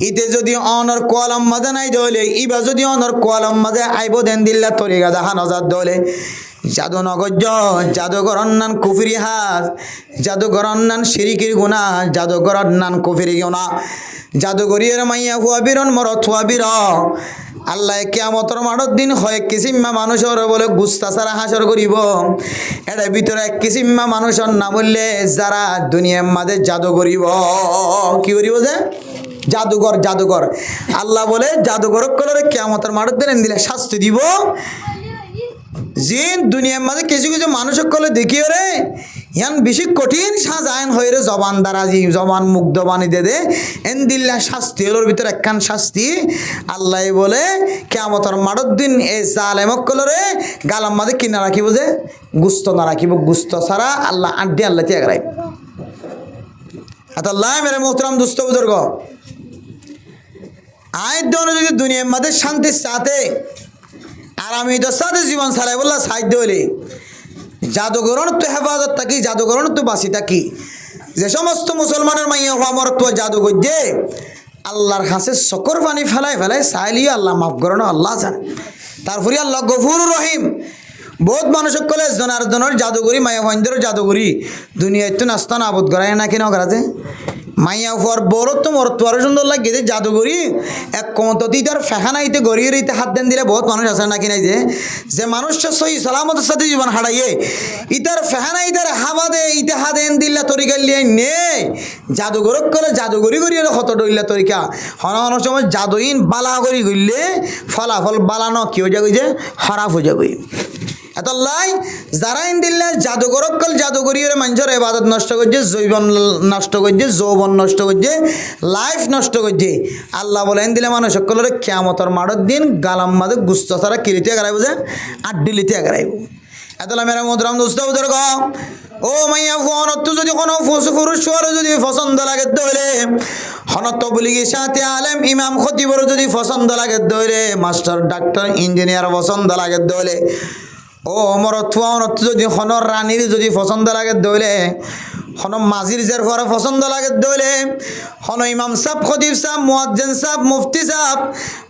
ইতে যদি অনর কোয়ালাম মাঝে নাই দলে ইবা যদি অনর কোয়ালাম মাঝে আইব দেন দিল্লা তরিগা দাহান হাজার দলে জাদু নগজ জাদুঘর অন্যান কুফিরি হাস জাদুঘর অন্যান শিরিকির গুণা জাদুঘর অন্যান কুফিরি গুণা জাদুঘরিয়ের মাইয়া হুয়া বীরন মরত হুয়া বীর আল্লাহ কিয়ামতর মাঠর দিন হয় কিসিম্মা মানুষের বলে গুস্তা সারা হাসর করিব এর ভিতরে এক কিসিম্মা মানুষের না বললে যারা দুনিয়ার মাঝে জাদু করিব কি করিব যে জাদুঘর জাদুঘর আল্লাহ বলে জাদুঘর করে কিয়ামতের মাঠর দিন দিলে শাস্তি দিব যে দুনিয়ার মাঝে কিছু কিছু মানুষের কলে দেখিও রে ইয়ান বেশি কঠিন সাজায়ন হয়ে রে জবান দারাজি জবান মুগ্ধ বানি দে এন দিল্লা শাস্তি ওর ভিতরে একখান শাস্তি আল্লাহ বলে কিয়ামতের মাঠর দিন এই জালেমক কলরে গালাম মাঝে কিনা রাখিব যে গুস্ত না রাখিব গুস্ত ছাড়া আল্লাহ আড্ডি আল্লাহ ত্যাগ রাখি আল্লাহ মেরে মোহতরম দুস্থ বুজুর্গ আয়ের জন্য যদি দুনিয়ার মাঝে শান্তির সাথে আর আমি তো সাথে জীবন ছাড়াই বললা সাহায্য হলে জাদুঘরণ তো হেফাজত থাকি জাদুঘরণ তো বাসি থাকি যে সমস্ত মুসলমানের মাইয়া হওয়া মর তো জাদুঘর যে আল্লাহর কাছে শকর পানি ফেলাই ফেলাই চাইলি আল্লাহ মাফ করানো আল্লাহ জানে তারপরে আল্লাহ গফুর রহিম বহুত মানুষ কলে জনার জনের জাদুঘরি মাইয়া ভাইন্দের জাদুঘরি দুনিয়ায় তো নাস্তা না আবদ করায় না কেন করাতে মাইয়া ফুয়ার বড় তো মর তো আরো সুন্দর লাগে যে জাদুঘরি এক কমতি তার ফেখানাইতে গড়িয়ে রইতে হাত দেন দিলে বহুত মানুষ আছে নাকি নাই যে মানুষটা সহি সালামতের সাথে জীবন হারাইয়ে ইতার ফেহানাই তার হাবা দে ইতে হাত দেন দিল্লা তরিকা লিয়ে নে জাদুঘরক করে জাদুঘরি করি কত ডইলা তরিকা হন হন সময় জাদুইন বালা করি গইলে ফলাফল বালানো কি হয়ে যাবে যে খারাপ হয়ে যাবে এতলাই যারা ইন্দিল্লা জাদুঘরকল জাদুঘরিয়ে মানুষের ইবাদত নষ্ট করছে জৈবন নষ্ট করছে যৌবন নষ্ট করছে লাইফ নষ্ট করছে আল্লাহ বলে দিলে মানুষ সকলের কিয়ামতের মাঠের দিন গালাম মাঝে গুস্ত ছাড়া কিলিতে আগারাইব যে আড্ডিলিতে আগারাইব এতলা মেরা মোহতরম দোস্ত বুজুর্গ ও মাইয়া ফোনত যদি কোনো পুরুষ যদি পছন্দ লাগে দইলে হনত বলি সাথে আলেম ইমাম খতিবর যদি পছন্দ লাগে দইলে মাস্টার ডাক্তার ইঞ্জিনিয়ার পছন্দ লাগে দইলে ও মরত যদি হনর রানীর যদি পছন্দ লাগে দইলে হন মাঝির জের ঘরে পছন্দ লাগে দইলে হন ইমাম সাহেব খতিব সাহেব মুয়াজ্জিন সাহেব মুফতি সাহেব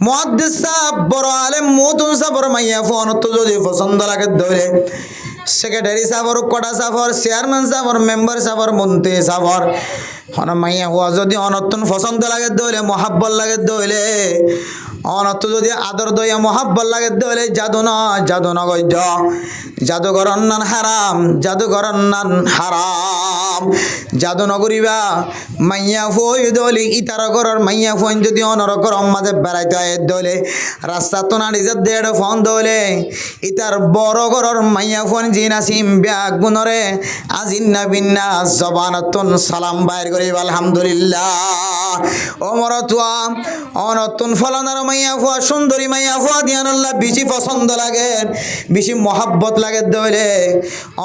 মুহাদ্দিস সাহেব বড় আলেম মুতুন সাহেবর মাইয়া ফোনত যদি পছন্দ লাগে দইলে সেক্রেটারি সাহেবর কোটা সাহেবর চেয়ারম্যান সাহেবর মেম্বার সাহেবর মন্ত্রী সাহেবর হন মাইয়া হওয়া যদি অনতুন পছন্দ লাগে দইলে মহাব্বত লাগে দইলে অনত যদি আদর দইয়া মহাব্বত লাগে দইলে জাদু ন গজ্য জাদুঘর অন্যান হারাম জাদুঘর অন্যান হারাম জাদু নগরিবা মাইয়া ফই দলি ইতার ঘরের মাইয়া ফোন যদি অনর গরম মাঝে বেড়াইতে হয় দলে রাস্তা তো না নিজের দেড় ফোন দলে ইতার বড় ঘরের মাইয়া ফোন জিনাসিম ব্যাগ গুণরে আজিন্না বিন্না জবানতুন সালাম বাইর করিব আলহামদুলিল্লাহ ও মরতুয়া অনতুন ফলানার মাইয়া ফুয়া সুন্দরী মাইয়া ফুয়া দিয়ান আল্লাহ বেশি পছন্দ লাগে বেশি মহাব্বত লাগে দইলে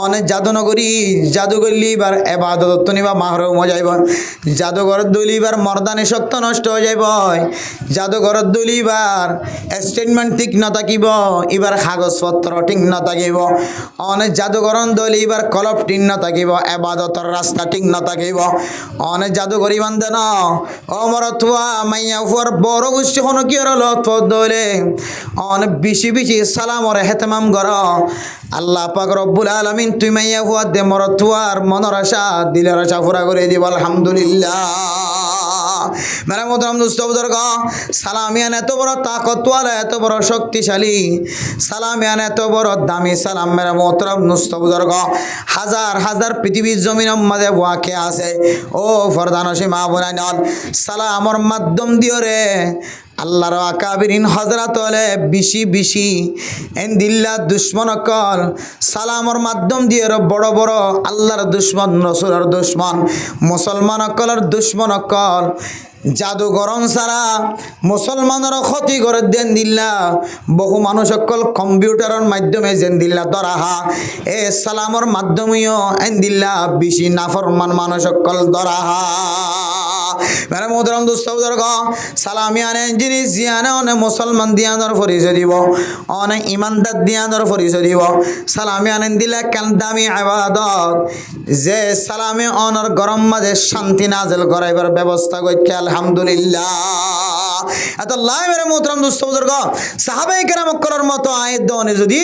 অনেক জাদুনগরী জাদু করলি এবার এবাদত নিবা মাহরম হয়ে যাইব জাদুঘর দলিবার মর্দানে শক্ত নষ্ট হয়ে যাইব জাদুঘর দলিবার স্টেটমেন্ট ঠিক না থাকিব এবার কাগজপত্র ঠিক না থাকিব অনেক জাদুঘর দলি এবার কলপ ঠিক না থাকিব এবাদতর রাস্তা ঠিক না থাকিব অনেক জাদুঘরি বান্ধে ন অমরতুয়া মাইয়া ফুয়ার বড় গোষ্ঠী হন কি লত দলে অনেক বেশি বেশি সালামর হেতমাম কর আল্লাহ পাক রব্বুল আলামিন তুই মাইয়া ফুয়া দে মরতুয়ার মনের আশা দিলের আশা পুরা করে দিব আলহামদুলিল্লাহ মেরা মোহতারাম দোস্ত বুজুর্গ সালামিয়ান এত বড় তাকতওয়ালা এত বড় শক্তিশালী সালামিয়ান এত বড় দামি সালাম মেরা মোহতারাম দোস্ত বুজুর্গ হাজার হাজার পৃথিবীর জমিনের মধ্যে ওয়াকে আছে ও ফরদানসী মা বোনাই সালামর মাধ্যম দিও রে আল্লাহর আকাবিরিন হযরত হলে বেশি বেশি এন্দিল্লা দুশ্মন কল সালামর মাধ্যম দিয়ে বড় বড় আল্লাহর দুশ্মন রসুলের দুশ্মন মুসলমান কলের দুশ্মন কল জাদুগরম সারা মুসলমানের ক্ষতি করে দেন দিল্লা বহু মানুষ সকল কম্পিউটারের মাধ্যমে যেন দিল্লা ধরাহা এ সালামর মাধ্যমেও এন দিল্লা বেশি নাফরমান মানুষ সকল ধরাহা মেরা মোহতারাম দোস্ত বুজুর্গ সালামি আনে জিনিস জিয়ানে অনেক মুসলমান দিয়ানোর পরিচয় দিব অনেক ইমানদার দিয়ানোর পরিচয় দিব সালামি আনেন দিলে কেন দামি ইবাদত যে সালামি অনর গরম মাঝে শান্তি নাজেল করাইবার ব্যবস্থা করছে আলহামদুলিল্লাহ এত লাই মেরা মোহতারাম দোস্ত বুজুর্গ সাহাবায়ে কেরাম করার মতো আয়াত দনে যদি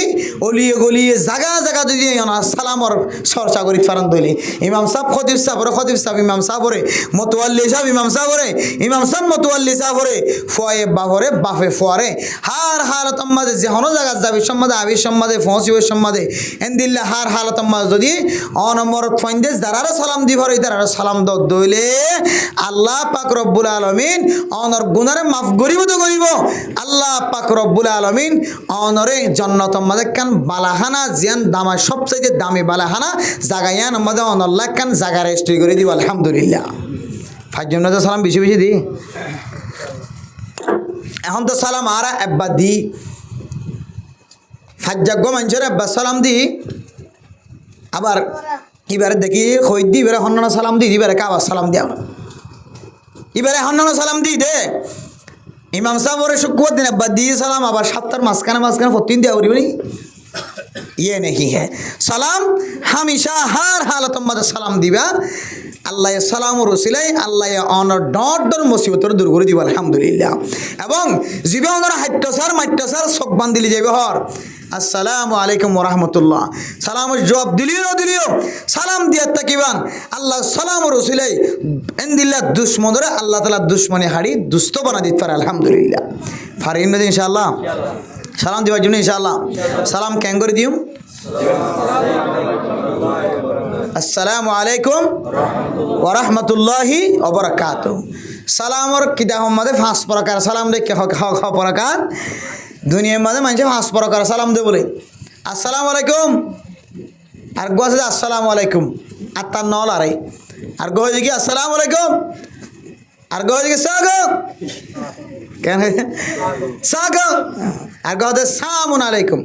অলিয়ে গলিয়ে জায়গা জায়গা যদি সালামর চর্চা করি ফারান দইলে ইমাম সাহেব খতিব সাহেব ইমাম সাহেবরে মতওয়াল্লি সাহেব ইমাম সাহেবরে ইমাম সাহেব মতওয়াল্লি সাহেবরে ফয়ে বাবরে বাফে ফোয়ারে হার হালত মাঝে যে হন জায়গা যাবি সম্মাদে আবির সম্মাদে ফসিব সম্মাদে এন্দিল্লা হার হালত মাঝে যদি অনমর ফাইন্দে যারারে সালাম দিবরে তারারে সালাম দইলে আল্লাহ পাক রব্বুল আলামিন অনর গুনারে মাফ করিব তো করিব আল্লাহ পাক রব্বুল আলামিন অনরে জান্নাত মাঝে কান বালাহানা জিয়ান দামা সবচেয়ে দামি বালাহানা জাগায়ান মাঝে অনল্লাহ কান জায়গা রেজিস্ট্রি করে দিব আলহামদুলিল্লাহ ফাইজন্য তো সালাম বেশি বেশি দি এখন তো সালাম আর একবার দি ফাজ্জাগ্য মানুষের একবার সালাম দি আবার এবারে দেখি খৈ দি এবারে হন্না সালাম দি এবারে কাবার সালাম দিয়া এবারে হন্না সালাম দি দে ইমাম সাহেবরে শুক্রবার দিন একবার দিয়ে সালাম আবার সাতটার মাঝখানে প্রতিদিন দেওয়া করিবনি ये नहीं है सलाम हमेशा हर हालत में सलाम दिबा আল্লাহ সালামর ওসিলাই আল্লাহ অনর ডর মুসিবতর দূর করে দিব আলহামদুলিল্লাহ এবং জিবে অনর হাইট্যসার মাইট্যসার চোখ বান্ধিলি যাইব হর আসসালামু আলাইকুম ওয়া রাহমাতুল্লাহ সালামের জবাব দিলিও সালাম দিয়া তাকিবান আল্লাহ সালামর ওসিলাই এন্দিল্লাহ দুশমনরে আল্লাহ তাআলা দুশমনে হাড়ি দুষ্ট বানা দিতে পারে আলহামদুলিল্লাহ ফারিন না ইনশাআল্লাহ সালাম দিবার জন্য ইনশাআল্লাহ সালাম কেন করে দিও আসসালামু আলাইকুম ওয়া রাহমাতুল্লাহি ওয়া বারাকাতুহু সালামর কিতাব মধ্যে 5 প্রকার সালাম দেখে প্রকার দুনিয়ার মধ্যে মানুষ 5 প্রকার সালাম দে বলে আসসালামু আলাইকুম আর গোছে আসসালামু আলাইকুম আত্তা নল আরে আর গোছে কি আসসালামু আলাইকুম আর গোছে কি সাগো কেন সাগো আর গোছে সালামু আলাইকুম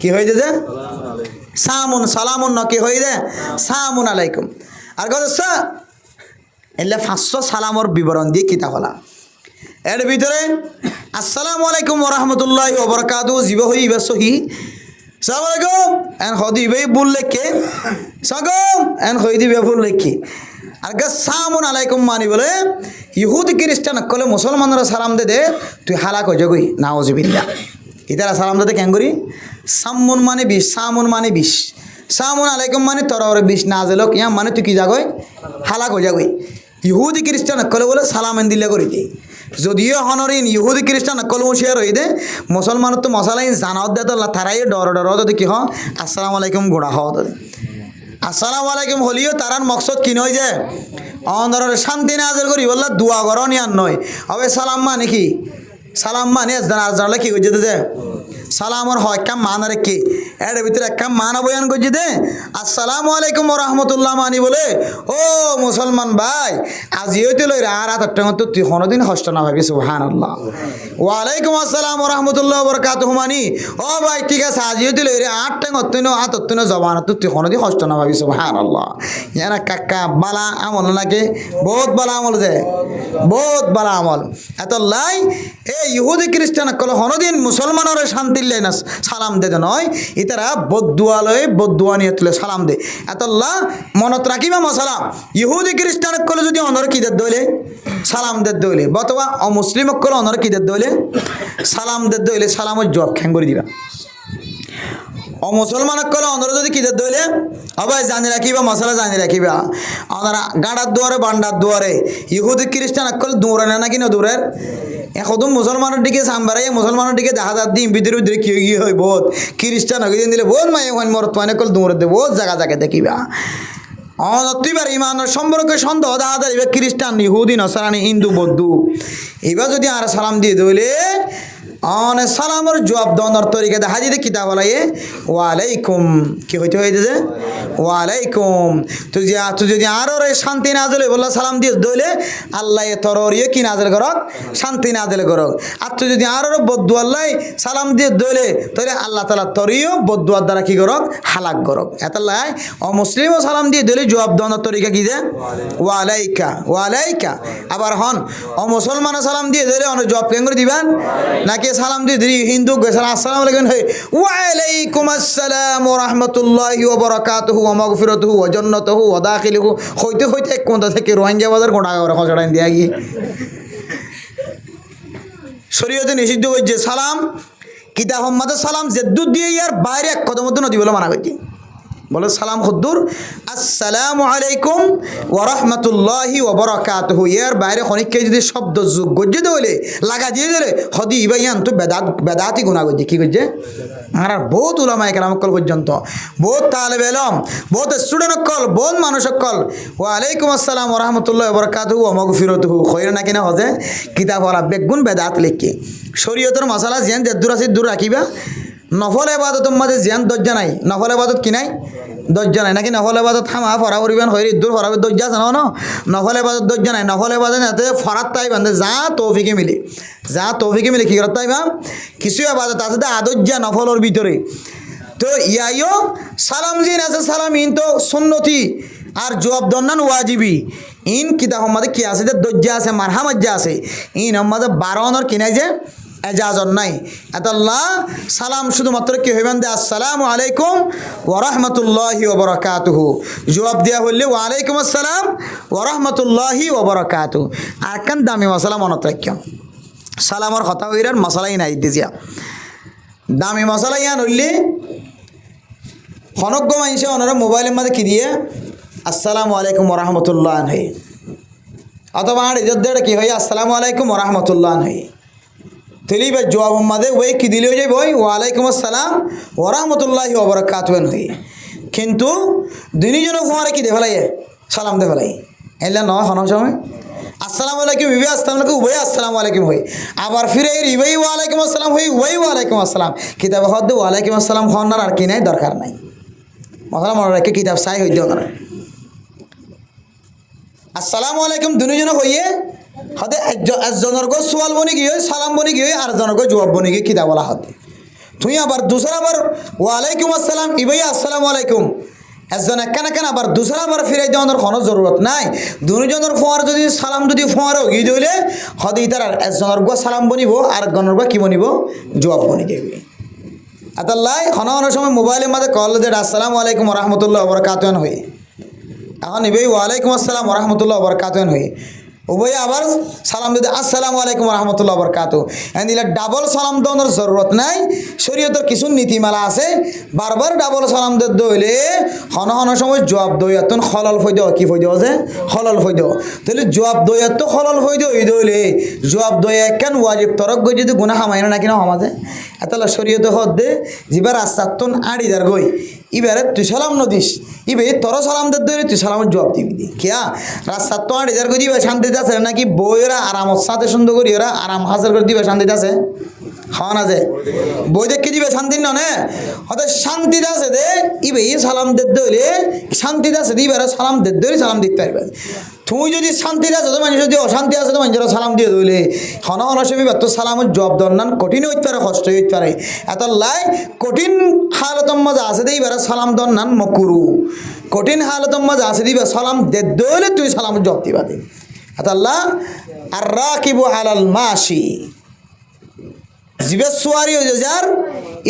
কি হয়ে যায় সামুন সালামুন ন কি হয়ে যায় সালামুন আলাইকুম আর কথা সা এলে 500 সালামর বিবরণ দিয়ে কিতাব হলা এর ভিতরে আসসালামু আলাইকুম ওয়া রাহমাতুল্লাহি ওয়া বারাকাতুহু জিব হইবা সহি আসসালামু আলাইকুম এন হদিবে বললে কে সাগম এন হইদিবে বললে কি আর গা সালামুন আলাইকুম মানি বলে ইহুদি খ্রিস্টান কলে মুসলমানরা সালাম দে তুই হালাক হয়ে যাবি নাউজুবিল্লাহ ইতারা সালাম দে কেন করি সামুন মানে 20 সামুন মানে 20 সামুন আলাইকুম মানে তোর 20 না জেলক ইয়া মানে তুই কি যাগই হালাক হয়ে যাগই ইহুদি খ্রিস্টান কলে বলে সালাম এন দিলে করি যদিও হনরিন ইহুদি খ্রিস্টান কল শেয়ার হই দে মুসলমান তো মশালাই জানাও দে তো তারাই ডর যদি কি হ আসসালামু আলাইকুম গোড়া হওয়া দে আসসালামু আলাইকুম হলিও তারার মকসদ কি নয় যে অনরের শান্তি নাজেল করি বললা দোয়া করন ইয়ান নয় হবে সালাম মানে কি সালাম মানে জানালে কি হয়ে যেতে যে সালামর হয় কাম মানারে কি এর ভিতরে একটা মানা বয়ান করছি দে আসসালামু আলাইকুম রহমতুল্লাহ মানি বলে ও মুসলমান ভাই আজি হইতে লই আর হাত টাঙ্গ তো তুই কোনোদিন হষ্ট না ভাবি সুবহানাল্লাহ ওয়ালাইকুম আসসালাম রহমতুল্লাহ বরকাতুহু মানি ও ভাই ঠিক আছে আজি হইতে লই আট টাঙ্গ তুই হাত তুই জবান তুই কোনোদিন হষ্ট না ভাবি সুবহানাল্লাহ ইয়ানা কাকা বালা আমল নাকি বহুত বালা আমল দে বহুত বালা আমল এত লাই এ ইহুদি খ্রিস্টান কল কোনোদিন মুসলমানের শান্তি লাই না সালাম দে নয় ইতারা বদুয়া নিয়ে তুলে সালাম দে এতল্লাহ মনত রাখিবা মশালা ইহুদি খ্রিস্টান কলে যদি অনর কি দইলে সালাম দে দইলে বতবা অমুসলিম কলে অনর কি দইলে সালাম দে দইলে সালামের জবাব খ্যাং করে দিবা অমুসলমান কলে অনর যদি কি দইলে আবার জানি রাখিবা মশালা জানি রাখিবা ওনারা গাড়ার দুয়ারে বান্ডার দুয়ারে ইহুদি খ্রিস্টান কল দূরে না নাকি না দূরের এখন মুসলমানের দিকে সাম্বারাই মুসলমানের দিকে দেখা যার দিন ভিতরে ভিতরে কি গিয়ে হয় বহুত খ্রিস্টান হয়ে দিলে বহুত মায়ে ওখানে মরত মানে কল দূরে দে বহুত জায়গা জায়গায় দেখিবা তুইবার ইমানের সম্পর্কে সন্দেহ দেখা যায় এবার খ্রিস্টান ইহুদি নসারানি হিন্দু বৌদ্ধ এবার যদি আর সালাম দিয়ে দিলে অনেক সালামের জবাব দেওয়ার তরিকা দেখা দিতে কিতা বলাই ওয়ালাইকুম কি হইতে হইতেছে ওয়ালাইকুম তুই যদি আরও শান্তি না দিলে বললো সালাম দিয়ে দইলে আল্লাহ তোর ইয়ে কি নাজেল করক শান্তি নাজেল করক আর তুই যদি আরও বদ্ধ আল্লাহ সালাম দিয়ে দইলে তাহলে আল্লাহ তালা তরিও বদ্ধুয়ার দ্বারা কি করক হালাক করক এতাল্লাহ অমুসলিমও সালাম দিয়ে দিলে জবাব দেওয়ার তরিকা কি যে ওয়ালাইকা ওয়ালাইকা আবার হন অমুসলমানে সালাম দিয়ে দিলে অনেক জবাব কেন করে দিবেন নাকি সালাম দিয়ে দিই হিন্দু আসসালামু আলাইকুম ওয়ালাইকুম আসসালাম ওয়া রাহমাতুল্লাহি ওয়া বারাকাতুহু ওয়া মাগফিরাতুহু ওয়া জান্নাতুহু ওয়া দাখিলুহু হইতে হইতে এক কোণা থেকে রোহিঙ্গা বাজার গোটা করে খসড়াই দিয়া গিয়ে শরীয়তে নিষিদ্ধ হয়েছে সালাম কিতা মোহাম্মদের সালাম জেদ্দুদ দিয়ে ইয়ার বাইরে এক কদম মধ্যে নদী বলে মানা করছি বলে সালাম খুদ্দুর আসসালামু আলাইকুম ওয়া রাহমাতুল্লাহি ওয়া বারাকাতুহু এর বাইরে খনিককে যদি শব্দ যোগ গজ্জে দেলে লাগা দিয়ে দিলে হদি ইবাইয়ান তো বেদাতি গুনাহ করছে কি করছে আর বহুত উলামায়ে কেরাম কল পর্যন্ত বহুত তালেবে ইলম বহুত স্টুডেন্ট কল বহুত মানুষ কল ওয়া আলাইকুম আসসালাম ওয়া রাহমাতুল্লাহি ওয়া বারাকাতুহু ওয়া মাগফিরাতুহু খৈর না কিনা হজে কিতাব ওয়ালা বেগুন বেদাত লিখে শরীয়তের মশালা যেন দূর আছে দূর রাখিবা নফল ইবাদতের মাঝে যেন দরজা নাই নফল ইবাদত কি নাই দরজা নাই নাকি নফল ইবাদত থামা ফরা করিবেন হইরি দূর ফরাবে দরজা আছে না নফল ইবাদত দরজা নাই নফল ইবাদত যাতে ফরাত তাই বান্ধে যা তৌফিকে মিলে কি করতে তাইবা কিছু ইবাদত আছে দা আদর্জা নফলর ভিতরে তো ইয়াইও সালাম জিন আছে সালাম ইন তো সুন্নতি আর জবাব দন্নান ওয়াজিবি ইন কিতা হম্মাদে কি আছে যে দরজা আছে মারহামজ্জা আছে ইন হম্মাদে 12 কিনাই যে এজাজত নাই এতাল্লাহ সালাম শুধুমাত্র কি হইবেন দে আসসালামু আলাইকুম ওয়া রাহমাতুল্লাহি ওয়া বারাকাতুহু জবাব দেয়া হইলে ওয়া আলাইকুম আসসালাম ওয়া রাহমাতুল্লাহি ওয়া বারাকাতুহু আর কান দামি মশলা মনত রাখিও সালামর কথা হইরার মশলাই নাই দিজিয়া দামি মশলা ইয়ান হইলে খনজ্ঞ মানুষে ওনারা মোবাইলের মধ্যে কি দিয়ে আসসালামু আলাইকুম ওয়া রাহমাতুল্লাহ হই অথবা আর ইজ্জত দেড় কি হই আসসালামু আলাইকুম ওয়া রাহমাতুল্লাহ হই তেলি বা জবাব মাদে ওই কি দিলে হয়ে যাবে ওই ওয়ালাইকুম আসসালাম ওয়া রাহমাতুল্লাহি ওয়া বারাকাতুহু হই কিন্তু দুইজনে ঘুমারে কি দে ফেলাই সালাম দে ফেলাই এলা নয় হন সময় আসসালামু আলাইকুম ইবে আসসালামু আলাইকুম ওই আসসালামু আলাইকুম হই আবার ফিরে ইবে ওয়ালাইকুম আসসালাম হই ওই ওয়ালাইকুম আসসালাম কিতাব হদ ওয়ালাইকুম আসসালাম হনার আর কি নাই দরকার নাই মশলা মনে রাখে কিতাব চাই হইতে না আসসালামু আলাইকুম দুইজনে হইয়ে হতে একজনের গো সোয়াল বনি গিয়ে সালাম বনি গিয়ে আর জনের গো জবাব বনি গিয়ে কিতা বলা হতে তুই আবার দুসরা বার ওয়ালাইকুম আসসালাম ইবাই আসসালামু আলাইকুম একজন একখান আবার দুসরা বার ফিরাই দেওয়ার কোনো জরুরত নাই দুজনের ফোয়ার যদি সালাম যদি ফোয়ারও গিয়ে দিলে হতে তার একজনের গো সালাম বনিব আর একজনের গো কি বনিব জবাব বনি দেবে আতাল্লাই হনানোর সময় মোবাইলের মধ্যে কল দিয়ে আসসালামু আলাইকুম ওয়া রাহমাতুল্লাহি ওয়া বারাকাতুহু হই এখন ইবাই ওয়ালাইকুম আসসালাম ওয়া রাহমাতুল্লাহি ওয়া বারাকাতুহু হই উভয় আবার সালাম দিতে আসসালামু আলাইকুম ওয়া রাহমাতুল্লাহি ওয়া বারাকাতুহু এন্দিলা ডাবল সালাম দেওয়ার জরুরত নাই শরীয়তের কিছু নীতিমালা আছে বারবার ডাবল সালাম দিতে হইলে হন সময় জবাব দইয়াতন খলল ফইদ কি ফইদ আছে খলল ফইদ তাহলে জবাব দইয়াত খলল ফইদ হইলে জবাব দইয়া কেন ওয়াজিব তরক গই যদি গুনাহ হামাইনা নাকি না হামাজে এতলা শরীয়তে হদে জিবার রাস্তাতন আড়ি দার গই ইবারে তুই সালাম নদিস ইবে তোর সালাম দে দইলে তুই সালামের জবাব দিবি দি কিয়া রাস্তাত তো আড়ি দার গই দিবা শান্তি আছে নাকি বইরা আরামত সাথে সুন্দর করি ওরা আরাম হাজার করে দিবা শান্তি আছে খাওয়া না যে বই দেখে দিবে শান্তি ননে হয়তো শান্তিতে আছে দে ইবে সালাম দিতে হইলে শান্তিতে আছে দিবে সালাম দিতে হইলে সালাম দিতে পারবে তুমি যদি শান্তিতে আছে তো মানুষ যদি অশান্তি আছে তো মানুষেরা সালাম দিয়ে দইলে হন অনসমি বাত সালামের জব দন্নান কঠিন হইতে পারে কষ্ট হইতে পারে এত লাই কঠিন হালতম মজা আছে দেই বেড়া সালাম দন্নান মকুরু কঠিন হালতম মজা আছে দিবে সালাম দিতে হইলে তুই সালামের জব দিবা দে এত আল্লাহ আর রাকিবু আলাল মাসি জিবে সুয়ারি হয়ে যার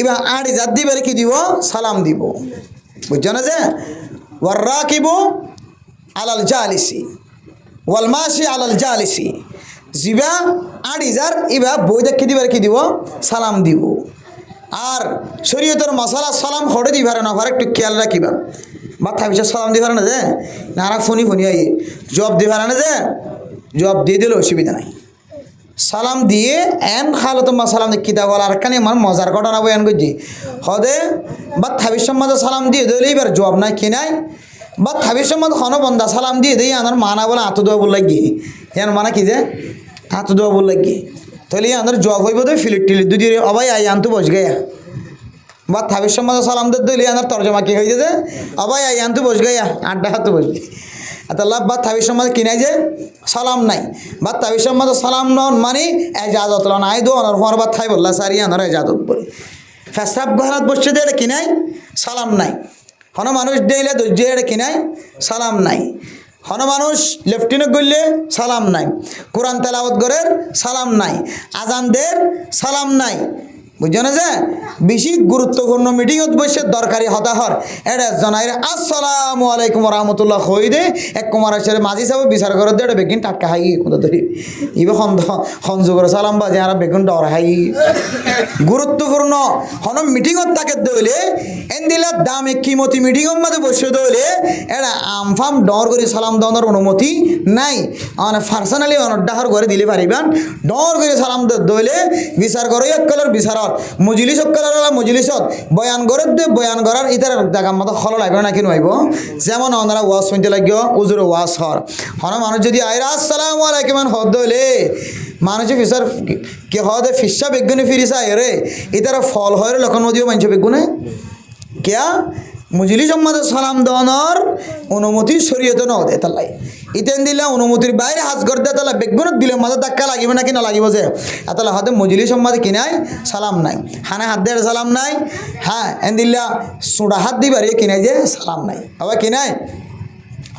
এবার আড়ি জাত দিবে কি দিব সালাম দিব বুঝছো না যে ওয়ার রাকিবু আলাল জালিসি ওয়াল মাসি আলাল জালিসি জিবা আড়ি যার এবার বই দেখে দিবার কি দিব সালাম দিব আর শরীয়তের মশালা সালাম হড়ে দিবার না ঘর একটু খেয়াল রাখিবা মাথা পিছিয়ে সালাম দিবার না যে নানা ফোনি আই জব দিবার না যে জব দিয়ে দিলে অসুবিধা নাই সালাম দিয়ে এন খালো তোমার সালাম দিয়ে কিতা বল আর কানে আমার মজার ঘটনা বয়ান করছি হদে বা থাবির সম্বন্ধে সালাম দিয়ে দিলে এবার জব নাই কি নাই বা থাবির সম্বন্ধে হন বন্ধা সালাম দিয়ে দিই আমার মানা বলে আত দেওয়া বল লাগি এর মানা কি যে আত দেওয়া বল লাগি তাহলে আমার জব হইব তো ফিলিট টিলিট দুদি অবাই আই আনতু বস গেয়া বা থাবির সম্বন্ধে সালাম দিয়ে দিলে আমার তর্জমা কি হয়ে যে অবাই আই আনতু বস গেয়া আড্ডা হাতু বস গে আল্লাহ বা থাবির সম্বন্ধে কিনাই যে সালাম নাই বা তাবির সম্বন্ধে সালাম নন মানে এজাজত লন আই দো অনর ফর বা থাই বললা সারি আনর এজাজত বলে ফেসাব ঘরাত বসছে দে কি নাই সালাম নাই হন মানুষ দেইলে দর্জে কি নাই সালাম নাই হন মানুষ লেফটিনে গড়লে সালাম নাই কোরআন তেলাওয়াত গরের সালাম নাই আজানদের সালাম নাই বুঝছো না যে বেশি গুরুত্বপূর্ণ মিটিংত বসে দরকারি হতাহর এটা জানাই আসসালামু আলাইকুম রহমতুল্লাহ হই দে এক কুমার আসলে মাঝি সাহেব বিচার করে দে এটা বেগুন টাটকা হাই কোথা ধরি ইবে সংযোগের সালাম বাজে আর বেগুন ডর হাই গুরুত্বপূর্ণ হন মিটিংত তাকে দইলে এন দিলে দামে কিমতি মিটিংয়ের মধ্যে বসে দইলে এটা আমফাম ডর করে সালাম দেওয়ার অনুমতি নাই মানে পার্সোনালি অনডাহর ঘরে দিলে পারিবেন ডর করে সালাম দইলে বিচার করে এক কলর বিচার মজলিস মজলিসত বয়ান গড়ত দে বয়ান গড়ার ইতার জায়গার মতো হল লাগবে না কিনো আইব যেমন ওনারা ওয়াজ শুনতে লাগিও উজুর ওয়াজ হর হন মানুষ যদি আইরা আসসালামু আলাইকুম হদ দইলে মানুষ ফিসার কে হদে ফিসা বেগুনে ফিরিসা রে ইতার ফল হয় লক্ষণ নদীও মানুষ বেগুনে কেয়া মজলিস সম্মাদের সালাম দেওয়ানোর অনুমতি শরীয়তে ন দে তালাই ইতেন দিলে অনুমতির বাইরে হাজ করে দে তাহলে বেগুনত দিলে মাঝে ধাক্কা লাগিবে না কিনা লাগিব যে এতলা হাতে মজলিস সম্মাদে কিনাই সালাম নাই হানে হাত দিয়ে সালাম নাই হ্যাঁ এন দিল্লা সুড়া হাত দিবার কিনাই যে সালাম নাই আবার কিনাই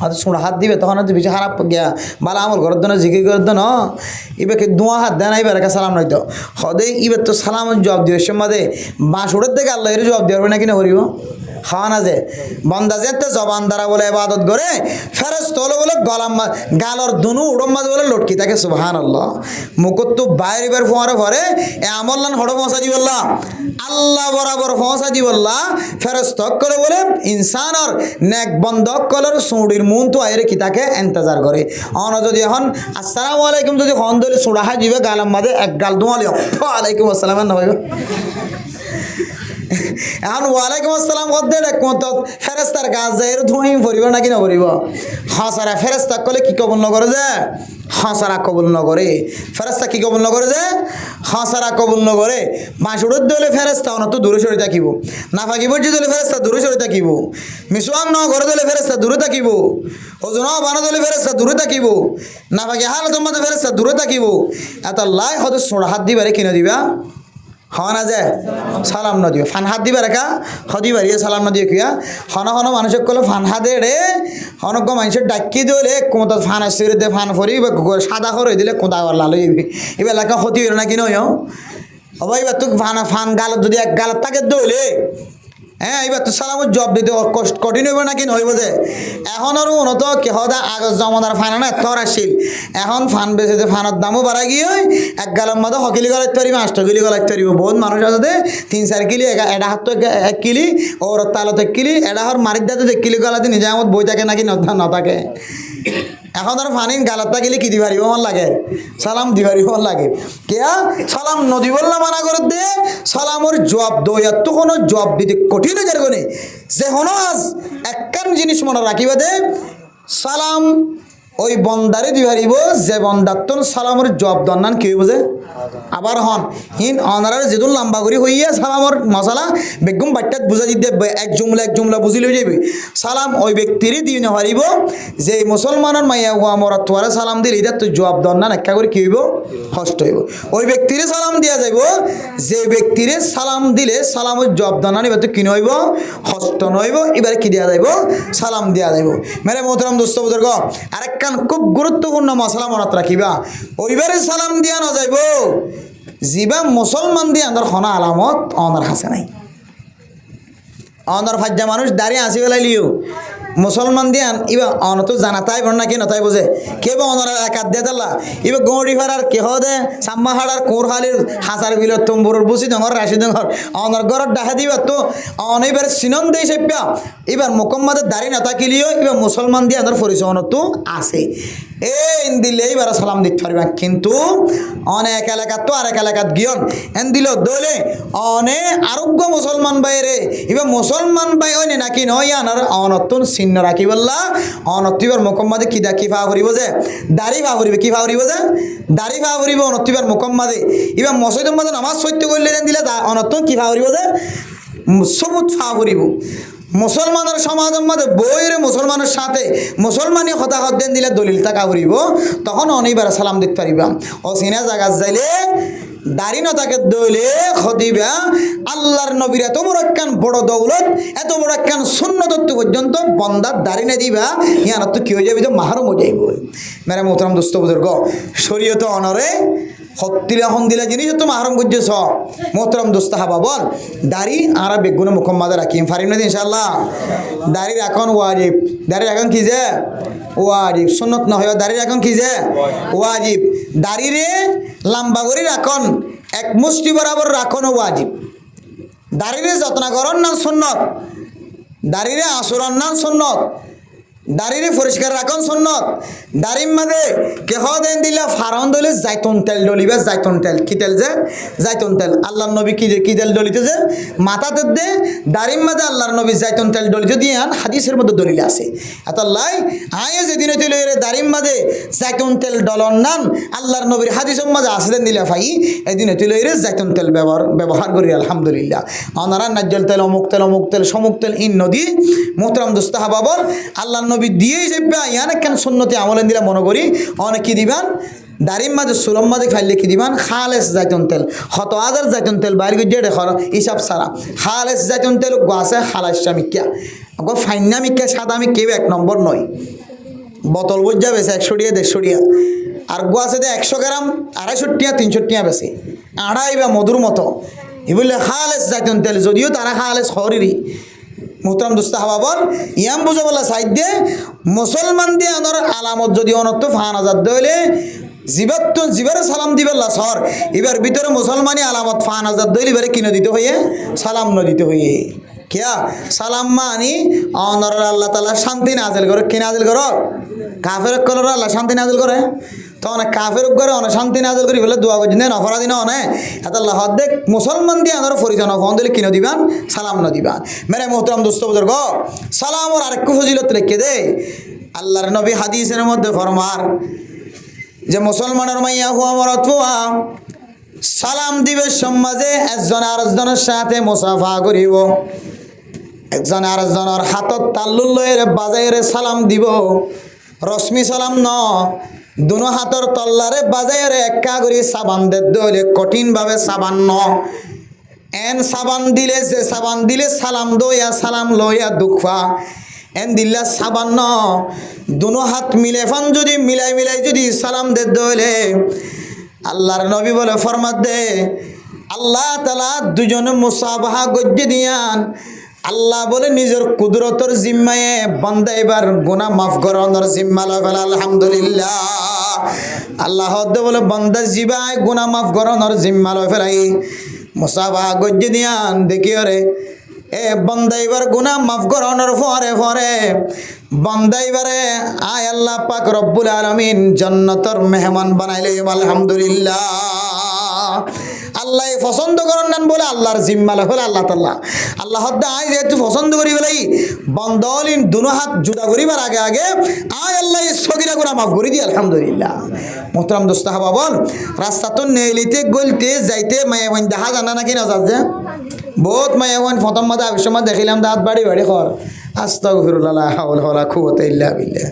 হয়তো সুড়া হাত দিবে তখন হয়তো বেশি খারাপ গিয়া বালা আমল করার জন্য জিকির করার জন্য ইবেকে দোয়া হাত দেয় না এবার সালাম নাই তো হদে ইবার তো সালামের জবাব দিবে সম্মাদে বাঁশ উড়ের থেকে আল্লাহ এর জবাব দেওয়া না কিনা করিব খাওয়া না যে বন্দা যেতে জবান দ্বারা বলে এবাদত করে ফেরস তোলে বলে গলাম গালর দুনু উড়ম মাঝে বলে লটকি থাকে সুবহানাল্লাহ মুকুত তো বাইরে বের ফোয়ারে ভরে এ আমল্লান হড় ফসা দি বললা আল্লাহ বরাবর ফসা দি বললা ফেরস তক করে বলে ইনসানর নেক বন্ধক কলর সুড়ির মুন তো আইরে কি তাকে ইন্তজার করে অন যদি এখন আসসালামু আলাইকুম যদি হন দলে সুড়াহা দিবে গালাম মাঝে এক গাল দোয়ালিও ওয়ালাইকুম আসসালাম না ভাই এখন ওয়ালাইকুম আসসালাম কত কত ফেরেস্তার গাছ যায় এর ধুঁই ভরিব নাকি না ভরিব হাসারা ফেরেস্তা কলে কি কবল নগরে যে হাসারা কবুল নগরে ফেরেস্তা কি কবুল নগরে যে হাসারা কবুল নগরে মাছ উড়ত দিলে ফেরেস্তা অনত দূরে সরে থাকিব না ফাঁকি বর্জি দিলে ফেরেস্তা দূরে সরে থাকিব মিসওয়াক ন ঘরে দিলে ফেরেস্তা দূরে থাকিব ওজন বানা দিলে ফেরেস্তা দূরে থাকিব না ফাঁকি হালতের মধ্যে ফেরেস্তা দূরে থাকিব এত লাই হয়তো সোড়া হাত দিবারে কিনে দিবা হওয়া না যায় সালাম ন দিও ফান হাত দিবা রেখা হদি বাড়িয়ে সালাম ন দিও কিয়া হন হন মানুষের কলে ফান হাতে রে হনক মানুষের ডাকি দিলে কোঁতা ফান আসছে দে ফান ফরি সাদা করে দিলে কোঁতা লাল হইবি এবার এলাকা ক্ষতি হইল না কি নয় হবা এবার তো ফান গালত যদি এক গালত তাকে দইলে হ্যাঁ এবার তো সালামের জব দিতে কঠিন হইব না কি নইব যে এখন আর উন্নত কে হদা আগজ জমাদার ফান না এত আসছিল এখন ফান বেচে ফানের দামও বাড়া গিয়ে এক গালের মধ্যে হকিলি গলাইতে পারিব 8 কিলি গলাইতে পারিব বহুত মানুষ আছে 3-4 কিলি এটা হাত তো 1 কিলি ওর তালতে 1 কিলি এটা হর মারির দাতে 1 কিলি গলাতে নিজে আমার বই থাকে নাকি না থাকে এখন আর ফানিন গালাত থাকিলে কি দিবারিব মন লাগে সালাম দিবারিব মন লাগে কেয়া সালাম নদী বললা মানা করে দে সালামর জবাব দইয়া তো কোনো জবাব দিতে কঠিন হয়ে গনে যে হন আজ একখান জিনিস মনে রাখিবা দে সালাম ওই বন্দারে দি হারিব যে বন্দাত্তন সালামর জবাব দন্নান কি বুঝে আবার হন হিন অনারার যেদুন লম্বা করি হইয়া সালামর মশালা বেগম বাট্টাত বুঝা দিতে এক জুমলা বুঝি লই যাবি সালাম ওই ব্যক্তিরই দিন হারিব যে মুসলমানের মাইয়া হুয়া মরাত তোয়ারে সালাম দিলে এটা তো জবাব দন্নান একা করে কি হইব হষ্ট হইব ওই ব্যক্তিরে সালাম দিয়া যাইব যে ব্যক্তিরে সালাম দিলে সালামের জবাব দন্নান এবার তো কি নইব হষ্ট নইব এবারে কি দেওয়া যাইব সালাম দেওয়া যাইব মেরে মোহতরম দোস্ত বুজুর্গ আরেকখান খুব গুরুত্বপূর্ণ মশলা মনত রাখিবা ওইবারে সালাম দিয়া না যাইব জিবা মুসলমান দিয়ে আন্দার হনা আলামত অনার হাসে নাই অনার ফাজ্জা মানুষ দাঁড়িয়ে আসি বেলাইলিও মুসলমান দিয়ান ইবা অনত জানাতাই বন নাকি নতাই বোঝে কেবা অনর একাত দিয়ে দিলা ইবা গৌড়ি ফারার কেহ দে সাম্মা হাড়ার কোর হালির হাসার বিলত তুমবুরুর বুসি ডঙর রাশি ডঙর অনর গরত ডাহা দিবা তো অনেবার সিনন দেই সেপ্যা এবার মুকম্মাদের দাড়ি না তাকিলিও এবার মুসলমান দিয়ে আদার পরিচয় তো আছে এন দিলে এবার সালাম দিতে পারবা কিন্তু অনেক এলাকাত তো আরেক এলাকাত গিয়ন এন দিল দলে অনে আরোগ্য মুসলমান বাইরে এবার মুসলমান বাই ওই নাকি নয় আনার অনতুন চিহ্ন রাখি বললা অনতিবার মুকম্মাদে কি দা কি ফা করিব যে দাড়ি ফা করিবে কি ফা করিব যে দাড়ি ফা করিব অনতিবার মুকম্মাদে এবার মসজিদের মধ্যে নামাজ সত্য করলে দিলে অনতুন কি ফা করিব যে সবুজ ফা করিব মুসলমানের সমাজের মধ্যে বইরে মুসলমানের সাথে মুসলমানি হতাহত দেন দিলে দলিল টাকা করিব তখন অনেকবার সালাম দিতে পারিবা অচিনা জায়গা যাইলে দাড়ি নতাকে দইলে খদিবা আল্লাহর নবীর এত বড় একখান বড় দৌলত এত বড় একখান শূন্যতত্ত্ব পর্যন্ত বন্দার দাড়ি না দিবা ইয়ার তো কি হয়ে যাবে যে মাহারম হয়ে যাইব মেরা মোহতরম দোস্ত বুজুর্গ শরীয়ত অনরে হত্তিলা হন্দিলা জিনিস তো মাহরম বুঝেছ মোহতরম দোস্ত হাবা বল দাড়ি আর বেগুনে মুখম্মাদে রাখিম ফারিম না ইনশাআল্লাহ দাড়ি রাখন ওয়াজিব দাড়ি রাখন কি যে ওয়াজিব সুন্নত না হয় দাড়ি রাখন কি যে ওয়াজিব দাড়ি রে লম্বা করে রাখন এক মুষ্টি বরাবর রাখনও ওয়াজিব দাড়ি রে যত্ন করন না সুন্নত দাড়ি রে আসরন না সুন্নত দাড়ি রে পরিষ্কার রাখন সুন্নত দাড়ির মাঝে কেহ দেন দিলা ফারন দলে জাইতুন তেল ডলিবে জাইতুন তেল কি তেল যে জাইতুন তেল আল্লাহর নবী কি তেল ডলিতে যে মাথাতে দে দাড়ির মাঝে আল্লাহর নবী জাইতুন তেল ডলিতে দিয়ে আন হাদিসের মধ্যে দলিল আছে এতলাই আয়ে যেদিন হইতে লইরে দাড়ির মাঝে জাইতুন তেল ডলন নান আল্লাহর নবীর হাদিসের মাঝে আসলেন দিলা ভাই এদিন হইতে লইরে জাইতুন তেল ব্যবহার করি আলহামদুলিল্লাহ অনারা নাজ্জল তেল অমুক তেল সমুক তেল ইন নদী মোহতরম দোস্ত হাবাবর আল্লাহর নবী দিয়েই যাবে ইয়ান কেন সুন্নতি আমলেন দিলা মনে করি অনেক কি দিবান দাড়ির মাঝে সুলম মাঝে খাইলে কি দিবান খালেস জাইতুন তেল হত হাজার জাইতুন তেল বাইরে গিয়ে দেখর হিসাব সারা খালেস জাইতুন তেল গাছে খালাসা মিক্কা ফাইনা মিক্কা সাদা আমি কেউ এক নম্বর নয় বোতল বুঝ যাবে 100 টিয়া 150 টিয়া আর গোয়াছে 100 গ্রাম 250 টিয়া 300 টিয়া বেশি আড়াই বা মধুর মতো এ বললে খালেস জাইতুন তেল যদিও তারা খালেস হরিরি মোহতরম দোস্ত হাবাবর ইয়াম বুঝে বলা সাইড দে মুসলমান দিয়ে আনর আলামত যদি অনত্য ফান আজাদ দইলে জিবারে সালাম দিবেল্লা সর এবার ভিতরে মুসলমানি আলামত ফান আজাদ দইলে এবারে কিনে দিতে হইয়ে সালাম ন দিতে হইয়ে কিয়া সালাম মানি অনর আল্লাহ তাআলা শান্তি নাজিল করে কি নাজিল করো কাফের কলর আল্লাহ শান্তি নাজিল করে তখন কাফের উপরে অনেক শান্তি নাজিল করি বলে দোয়া করছেন দেন অপরাধী না অনেক এত আল্লাহ দেখ মুসলমান দিয়ে আনার পরিচয় ফোন দিলে কিনে দিবান সালাম ন দিবান মেরে মোহতরম দোস্ত বুজুর্গ সালাম ওর আরেক ফজিলত রেখে দে আল্লাহর নবী হাদিসের মধ্যে ফরমার যে মুসলমানের মাইয়া হুয়া মরত হুয়া সালাম দিবে সমাজে একজন আরেকজনের সাথে মুসাফা করিব একজন আরেকজনের হাতত তাল্লুল লয়ে বাজাইরে সালাম দিব রশ্মি সালাম ন দুনো হাতর তল্লারে বাজাইরে একা করে সাবান দে দলে কঠিনভাবে সাবান ন এন সাবান দিলে যে সাবান দিলে সালাম দইয়া সালাম লইয়া দুঃখা এন দিল্লা সাবান ন দুনো হাত মিলে ফান যদি মিলাই যদি সালাম দে দলে আল্লাহর নবী বলে ফরমাত দে আল্লাহ তাআলা দুজনে মুসাবাহা গজ্জে দিয়ান আল্লাহ বলে নিজের কুদরতর জিম্মায়ে বান্দা এবার গুনাহ মাফ করানোর জিম্মা লয় আলহামদুলিল্লাহ আল্লাহ বলে বান্দা জিবায় গুনাহ মাফ করানোর জিম্মা লয় ফেলাই মুসাবাহা গজ্জে দিয়ান দেখিও রে এ বান্দা এবার গুনাহ মাফ করানোর পরে বান্দা এবারে আয় আল্লাহ পাক রব্বুল আলামিন জান্নাতের মেহমান বানাইলে আলহামদুলিল্লাহ আল্লাহ পছন্দ করেন বলে আল্লাহর জিম্মা হল আল্লাহ তাআলা আল্লাহ আয় যেহেতু পছন্দ করি বলেই বন্দলিন দুনো হাত জুদা করিবার আগে আগে আয় আল্লাহ সগিরা গুনাহ মাফ করে দি আলহামদুলিল্লাহ। মোহতারাম দোস্ত বাবন রাস্তা তো নেলিতে গলতে যাইতে মায়া বন দেখা জানা নাকি না যে বহুত মায়া বন প্রথম মাদা আবিসময় দেখিলাম দাঁত বাড়ি বাড়ি কর আস্তাগফিরুল্লাহ লা হাওলা ওয়ালা কুওয়াতা ইল্লা বিল্লাহ।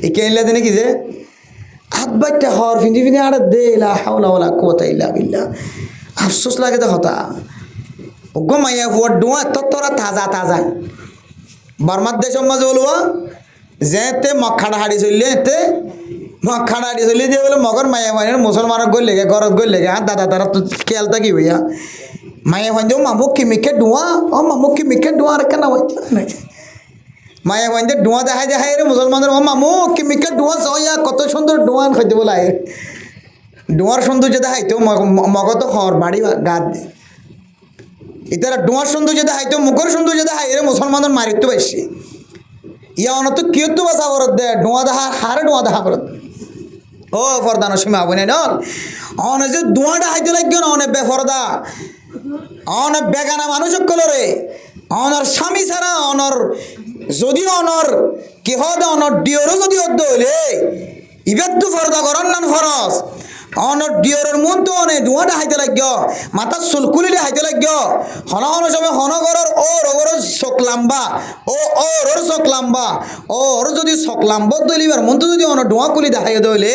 এই কেনলা দিনে কি যে হাত বাইটা হর ফিন্দি ফিন্দি আর দে লা হাওলা ওয়ালা কুওয়াতা ইল্লা বিল্লাহ। আফসোস লাগে তো হতা ওগো মাইয়া ফুয়ার ডোয়া তোরা তাজা তাজা বর্মার দেশের মাঝে বলবো যেতে মক্কাটা হাড়ি চললে এতে মক্কাটা হাড়ি চললে দিয়ে বলে মগর মাইয়া মাইনের মুসলমানের গই লেগে গরত গই লেগে হ্যাঁ দাদা তারা তো খেয়ালটা কি ভাইয়া মাইয়া ভাই মামুক কি মিকে ডোয়া ও মামুক কি মিকে ডোয়া আর কেন মায়া ভাই ডোয়া দেখাই দেখাই রে মুসলমানের ও মামুক কি মিকে ডোয়া সয়া কত সুন্দর ডোয়া খাইতে বলাই ডোয়ার সৌন্দর্য দেখাইতো মগত হর বাড়ি গাদ ইতারা ডোয়ার সৌন্দর্য দেখাইতো মুখর সৌন্দর্য দেখাই রে মুসলমানের মারিত বেশি ইয়া অনত কিয়তো বাসা বরত দে ডোয়া দেখা হারে ডোয়া দেখা বরত ও ফরদানো সীমা বনে নল অন যে ডোয়াটা হাইতে লাগবে না অনেক বেফরদা অনেক বেগানা মানুষ কলরে অনর স্বামী ছাড়া অনর যদি অনর কি হদ অনর ডিওরও যদি অদ্দ হইলে ইবেদ তো ফরদা করার নান ফরস অনর ডিওরের মন তো অনেক ডুয়াটা হাইতে লাগ্য মাথার চুলকুলিলে হাইতে লাগ্য হন হন সময় হনগরর ওর চোখ লাম্বা ওর চোখ লাম্বা ওর যদি চোখ লাম্ব দলিবার মন তো যদি অনর ডুয়া কুলি দেখাই দইলে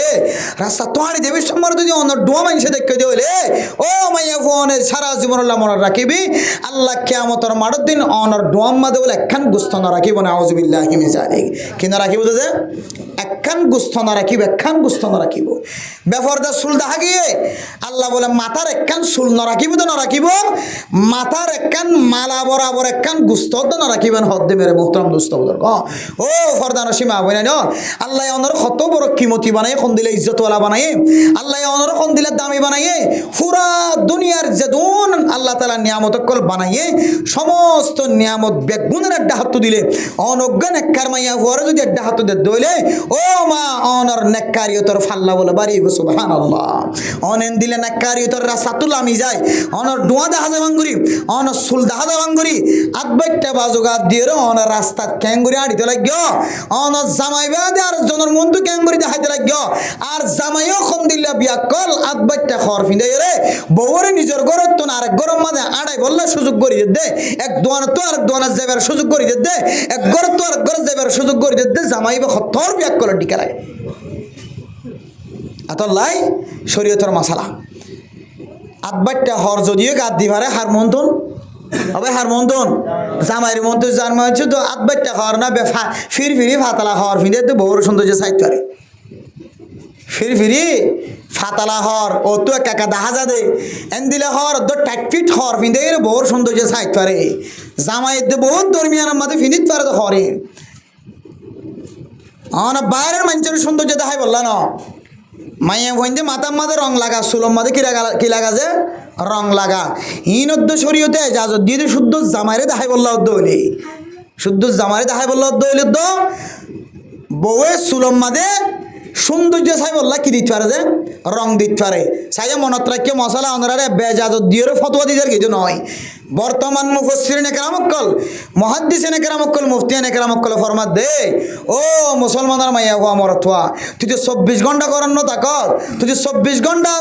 রাস্তা তোহারি দেবীর সম্মার যদি অনর ডুয়া মানুষে দেখে দইলে ও মাইয়া ফোনে সারা জীবন মনে রাখিবি আল্লাহ কিয়ামতর মাঠের দিন অনর ডুয়াম মাদে বলে একখান গুস্ত না রাখিব না আউযুবিল্লাহি মিন যালিক কি না রাখিব যে একখান গুস্ত না রাখিব একখান গুস্ত না রাখিব বেফরদা চুল দেখা গিয়ে আল্লাহ বলে মাথার একখান চুল না রাখিব তো না রাখিব মাথার একখান মালা বরাবর একখান গুস্ত তো না রাখিবেন হদ্দে মেরে মোহতারাম দোস্ত বুজুর্গ ও ফরদান সীমা বলে ন আল্লাহ অনর কত বড় কিমতি বানায় কোন দিলে ইজ্জতওয়ালা বানায় আল্লাহ অনর কোন দিলে দামি বানায় পুরা দুনিয়ার যেদুন আল্লাহ তাআলা নিয়ামত কল বানায় সমস্ত নিয়ামত বেগুনের একটা হাত দিলে অনজ্ঞ নেককার মাইয়া হুয়ার যদি একটা হাত দে দইলে ও মা অনর নেককারিয়তর ফাল্লা বলে বাড়ি সুবহানাল্লাহ অনেন দিলে নেককারিয়তর রাসাতুল আমি যায় অনর ডুয়া দেখা যাবাঙ্গুরি অনর সুল দেখা যাবাঙ্গুরি আদবাইটা বাজুগা দিয়ে অনর রাস্তা ক্যাঙ্গুরি আড়িতে লাগো অনর জামাই বাদে আর জনের মন্তু ক্যাঙ্গুরি দেখাইতে লাগো আর জামাইও কম দিলে বিয়া কল আদবাইটা খর ফিন্দে রে বউরে নিজের ঘরত তো আরেক গরম মাঝে আড়াই বললে সুযোগ করি দে এক দোয়ান তো আরেক দোয়ান যাবার সুযোগ করি দে এক ঘর তো আরেক ঘর যাবার সুযোগ করি দে জামাই বা খতর বিয়া কল ডিকারায় আতল্লাই শরীয়তের মাসালা আদবাইটা হর যদিও গাদ দিবারে হার মন্তন হবে হার মন্তন জামাইয়ের মন্তন জানমা হচ্ছে তো আদবাইটা হর না ফিরি ফাতালা হর ফিরে তো বউর সৌন্দর্য সাইড করে ফিরি ফাতালা হর ও তো একা দেখা যা দে এন দিলে হর তো টাইট ফিট হর ফিন্দে বউর সৌন্দর্য সাইড করে জামাইয়ের তো বহুত দরমিয়ানের মধ্যে ফিনিত পারে তো হরে বাইরের মানুষের সৌন্দর্য দেখাই বললা না মাইয়া ভইন্দে মাথার মাঝে রং লাগা সুলম মাঝে কি লাগা যে রং লাগা ইনদ্দ শরীয়তে এজাজত দিয়ে শুদ্ধ জামাইরে দেখাই বললা অদ্দ হইলে শুদ্ধ জামাইরে দেখাই বললা অদ্দ হইলে তো বউয়ে সুলম মাঝে সৌন্দর্য চাই বললা কি দিতে পারে যে রং দিতে পারে চাইয়া মনত রাখিয়ে মশলা অনরারে বেজাজত দিয়ে ফতোয়া দিতে কিছু নয় বর্তমান মুফাসসিরিন কেরামক্কল মুহাদ্দিসিন কেরামক্কল মুফতিয়ান কেরামক্কল ফরমাত দে ও মুসলমানের মাইয়া হওয়া মরথুয়া তুই তো 24 ঘন্টা করার না তাকত তুই 24 ঘন্টা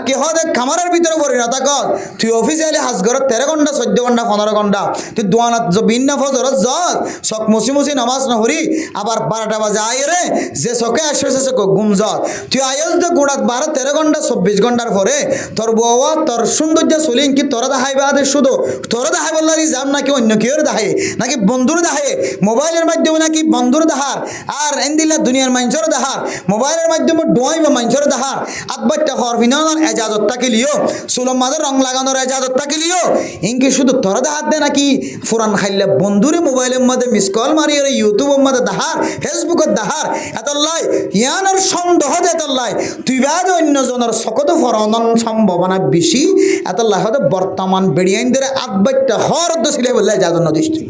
কে হদে খামারের ভিতরে পড়ি না তাকত তুই অফিসিয়ালি হাজগরত 13 ঘন্টা 14 ঘন্টা 15 ঘন্টা তুই দোয়ানাত বিন্না ফজরত যত সক মুসি নামাজ না হরি আবার 12টা বাজে আয় রে যে সকে আসে সে গুমজত তুই আয়স তো গোড়াত 12-13 ঘন্টা 24 ঘন্টার পরে তোর বউয়া তোর সৌন্দর্য চলিং কি তোরা দেখাই বাদে শুধু তোরা দেখাই বললা যাম নাকি অন্য কেউ দেখায় নাকি বন্ধুর দেখায় মোবাইলের মাধ্যমে নাকি বন্ধুর দেখার আর এন্দিলা দুনিয়ার মানুষের দেখার মোবাইলের মাধ্যমে ডোয়াই বা মানুষের দেখার আদবাইটা হর ফিনানোর এজাজত তাকে লিও সুলম মাদের রং লাগানোর এজাজত তাকে লিও ইনকি শুধু তোরা দেখাত দে নাকি ফুরান খাইলে বন্ধুরে মোবাইলের মধ্যে মিস কল মারি ইউটিউবের মধ্যে দেখার ফেসবুকের দেখার এতলাই ইয়ানোর সন্দেহ দে এতলাই তুই বাদ অন্যজনের সকত ফরনন সম্ভাবনা বেশি এতলাই হয়তো বর্তমান বেড়িয়াইনদের আদবাইটা হর ছিল বললে এজাজত নদিস তুই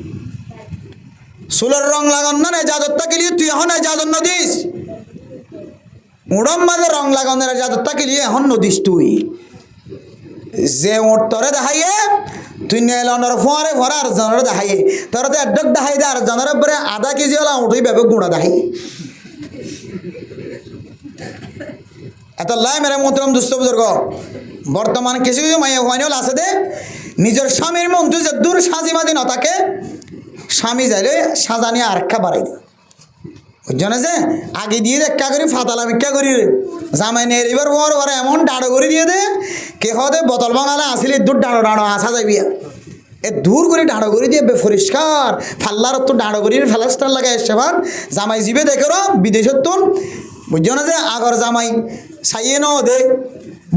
সুলের রং লাগান না এজাজত তাকে লিয়ে তুই এখন এজাজত নদিস উড়ম মাঝে রং লাগানোর এজাজত তাকে লিয়ে এখন নদিস তুই যে ওর তরে দেখাইয়ে তুই নেল অনর ফোয়ারে ভরা আর জনের দেখাই তোর তো একডক দেখাই দে আর জনের পরে আধা কেজি হলা উঠেই ভাবে গুঁড়া দেখাই এত লাই মেরে মোহতরম দুস্থ বুজুর্গ বর্তমান কিছু কিছু মাইয়া হয়নি আছে দে নিজের স্বামীর মন তুই যে দূর সাজিমাদি না তাকে স্বামী যাইলে সাজানি আর একটা বাড়াই দে বুঝছো যে আগে দিয়ে দেখা করি ফাতালাম একটা করি জামাই নিয়ে এবার বর বর এমন ডাড়ো করে দিয়ে দে কে হতে বোতল বাঙালে আসলে দূর ডাড়ো ডাড়ো আসা যাবি এ দূর করে ডাড়ো করে দিয়ে পরিষ্কার ফাল্লার তো ডাড়ো করে ফেলাস্টার লাগাই সেবার জামাই জিবে দেখে বিদেশের তুন বুঝছো না যে আগর জামাই সাইয়ে ন দে